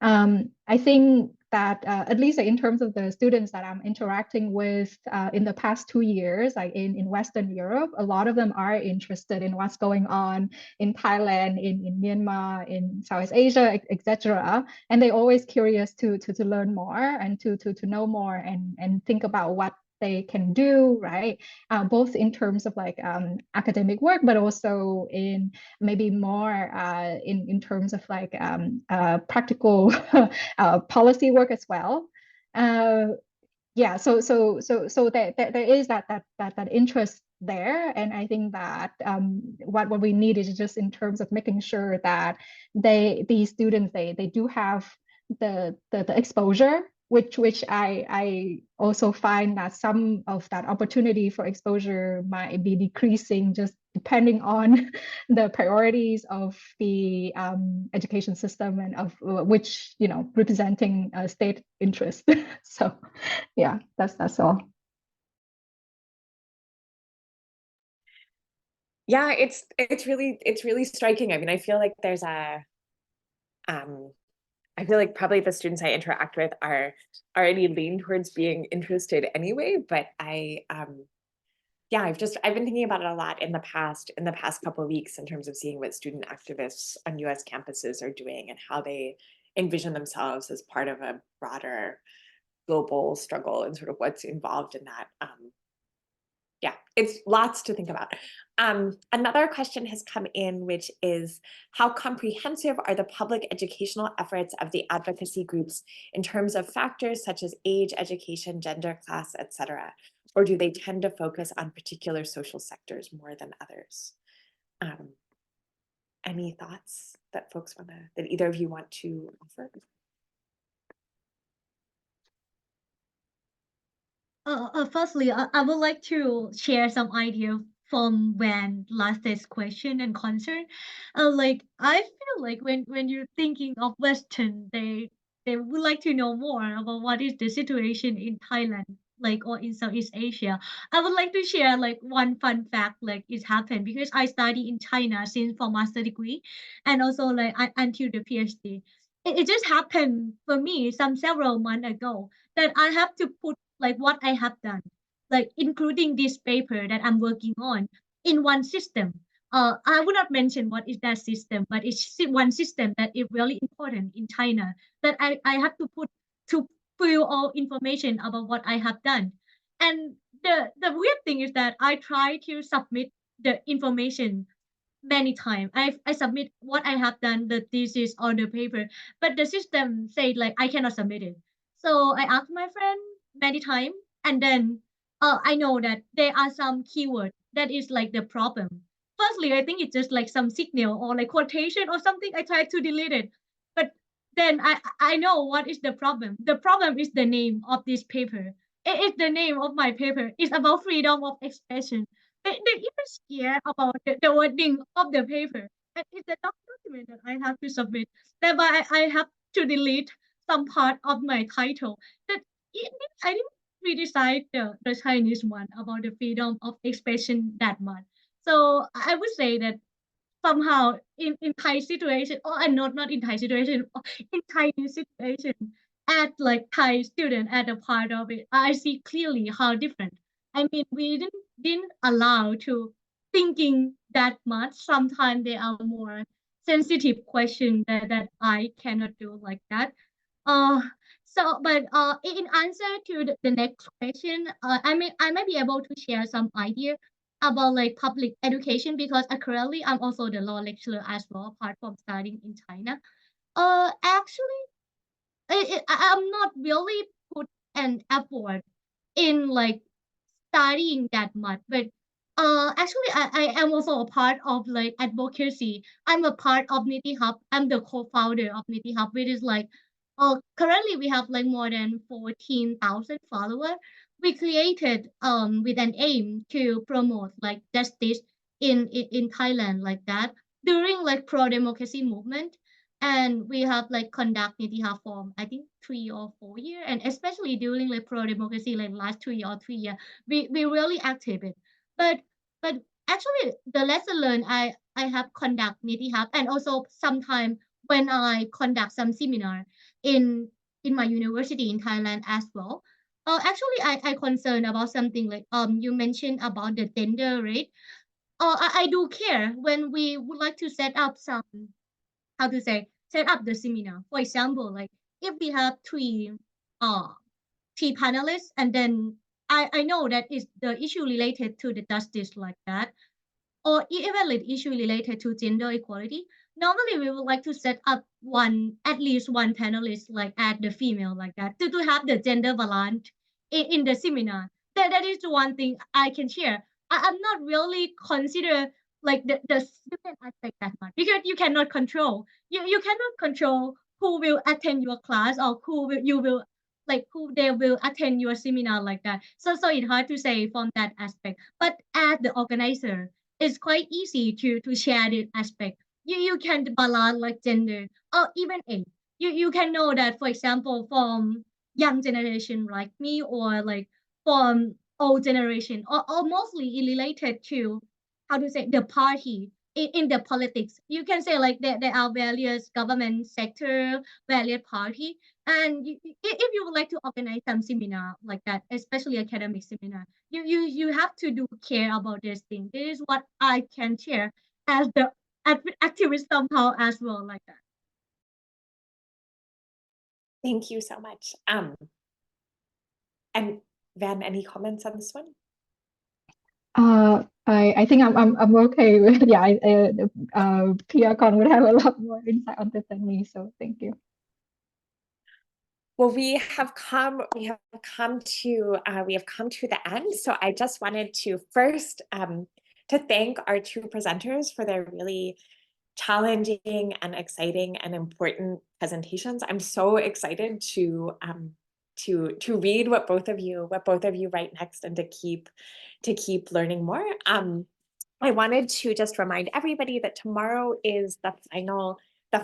I think that at least in terms of the students that I'm interacting with in the past 2 years, like in Western Europe, a lot of them are interested in what's going on in Thailand, in Myanmar, in Southeast Asia, etc. And they're always curious to learn more and to know more and think about what they can do, right? Both in terms of like academic work, but also in maybe more in terms of like practical policy work as well. Yeah, so there is that interest there, and I think that what we need is just in terms of making sure that these students they do have the exposure, which I also find that some of that opportunity for exposure might be decreasing just depending on the priorities of the education system and of which representing state interest. So yeah, that's all.
Yeah, it's really striking. I mean, I feel like there's a I feel like probably the students I interact with are already lean towards being interested anyway, but yeah, I've been thinking about it a lot in the past couple of weeks in terms of seeing what student activists on US campuses are doing and how they envision themselves as part of a broader global struggle and sort of what's involved in that. Yeah, it's lots to think about. Another question has come in, which is, how comprehensive are the public educational efforts of the advocacy groups in terms of factors such as age, education, gender, class, etc.? Or do they tend to focus on particular social sectors more than others? Any thoughts that either of you want to offer?
Firstly, I would like to share some idea from when last day's question and concern. Like I feel like when you're thinking of Western, they would like to know more about what is the situation in Thailand, like or in Southeast Asia. I would like to share like one fun fact, like it happened because I study in China since for master degree, and also like until the PhD. It just happened for me some several months ago that I have to put like what I have done, like including this paper that I'm working on in one system. I would not mention what is that system, but it's one system that is really important in China that I have to put to fill all information about what I have done. And the weird thing is that I try to submit the information many times. I submit what I have done, the thesis or the paper, but the system said like I cannot submit it. So I asked my friend many times, and then I know that there are some keyword that is like the problem. Firstly, I think it's just like some signal or like quotation or something. I tried to delete it, but then I know what is the problem. The problem is the name of this paper. It is the name of my paper. It's about freedom of expression. They even scared about the wording of the paper. And it's a document that I have to submit. Thereby, I have to delete some part of my title. That I didn't criticize the Chinese one about the freedom of expression that much. So I would say that somehow in Thai situation, or not in Thai situation, in Chinese situation, as like Thai student at a part of it, I see clearly how different. I mean, we didn't allow to thinking that much. Sometimes there are more sensitive questions that I cannot do like that. Uh, but in answer to the next question, I may be able to share some idea about like public education because currently I'm also the law lecturer as well, apart from studying in China. Actually, I'm not really put an effort in like studying that much, but actually I am also a part of like advocacy. I'm a part of Niti Hub. I'm the co-founder of Niti Hub, which is like currently we have like more than 14,000 followers. We created with an aim to promote like justice in Thailand like that during like pro-democracy movement. And we have like conduct Niti Hub for I think 3 or 4 years, and especially during like pro-democracy like last 2 or 3 years we really active it. But but actually the lesson learned I have conduct Niti Hub, and also sometime when I conduct some seminar in in my university in Thailand as well. Actually I concerned about something like you mentioned about the gender rate. I do care when we would like to set up some, how to say, set up the seminar. For example, like if we have uh three panelists, and then I know that is the issue related to the justice like that, or even like issue related to gender equality. Normally, we would like to set up at least one panelist, like add the female like that, to have the gender balance in the seminar. That is the one thing I can share. I'm not really consider like the student aspect that much because you cannot control. You cannot control who will attend your class or you will like who they will attend your seminar like that. So it's hard to say from that aspect. But as the organizer, it's quite easy to share the aspect. You can balance like gender or even age. You can know that, for example, from young generation like me, or like from old generation, or mostly related to, how to say, the party in the politics. You can say like there are various government sector, various party, and if you would like to organize some seminar like that, especially academic seminar, you have to do care about this thing. This is what I can share as the activist somehow as well like that.
Thank you so much. And Van, any comments on this one?
I think I'm okay with Peeyakorn would have a lot more insight on this than me, so thank you.
Well, we have come to the end. So I just wanted to first to thank our two presenters for their really challenging and exciting and important presentations. I'm so excited to read what both of you write next, and to keep learning more. I wanted to just remind everybody that tomorrow is the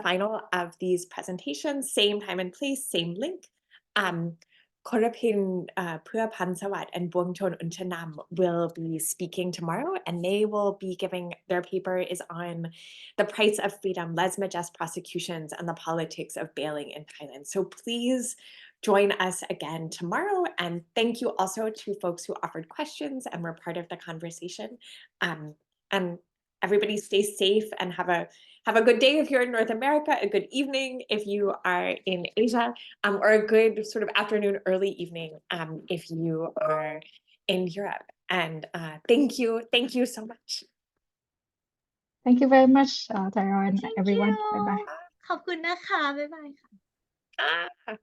final of these presentations, same time and place, same link. Korapin Puapansawat and Buangton Unchanam will be speaking tomorrow, and they will be giving, their paper is on the price of freedom, lèse-majesté prosecutions, and the politics of bailing in Thailand. So please join us again tomorrow. And thank you also to folks who offered questions and were part of the conversation. And everybody stay safe and have a good day if you're in North America, a good evening if you are in Asia, or a good sort of afternoon, early evening if you are in Europe. And thank you so much.
Thank you very much, Tara and
Thank
everyone.
you.
Bye bye.
ขอบคุณนะคะ บ๊ายบายค่ะ
Ah.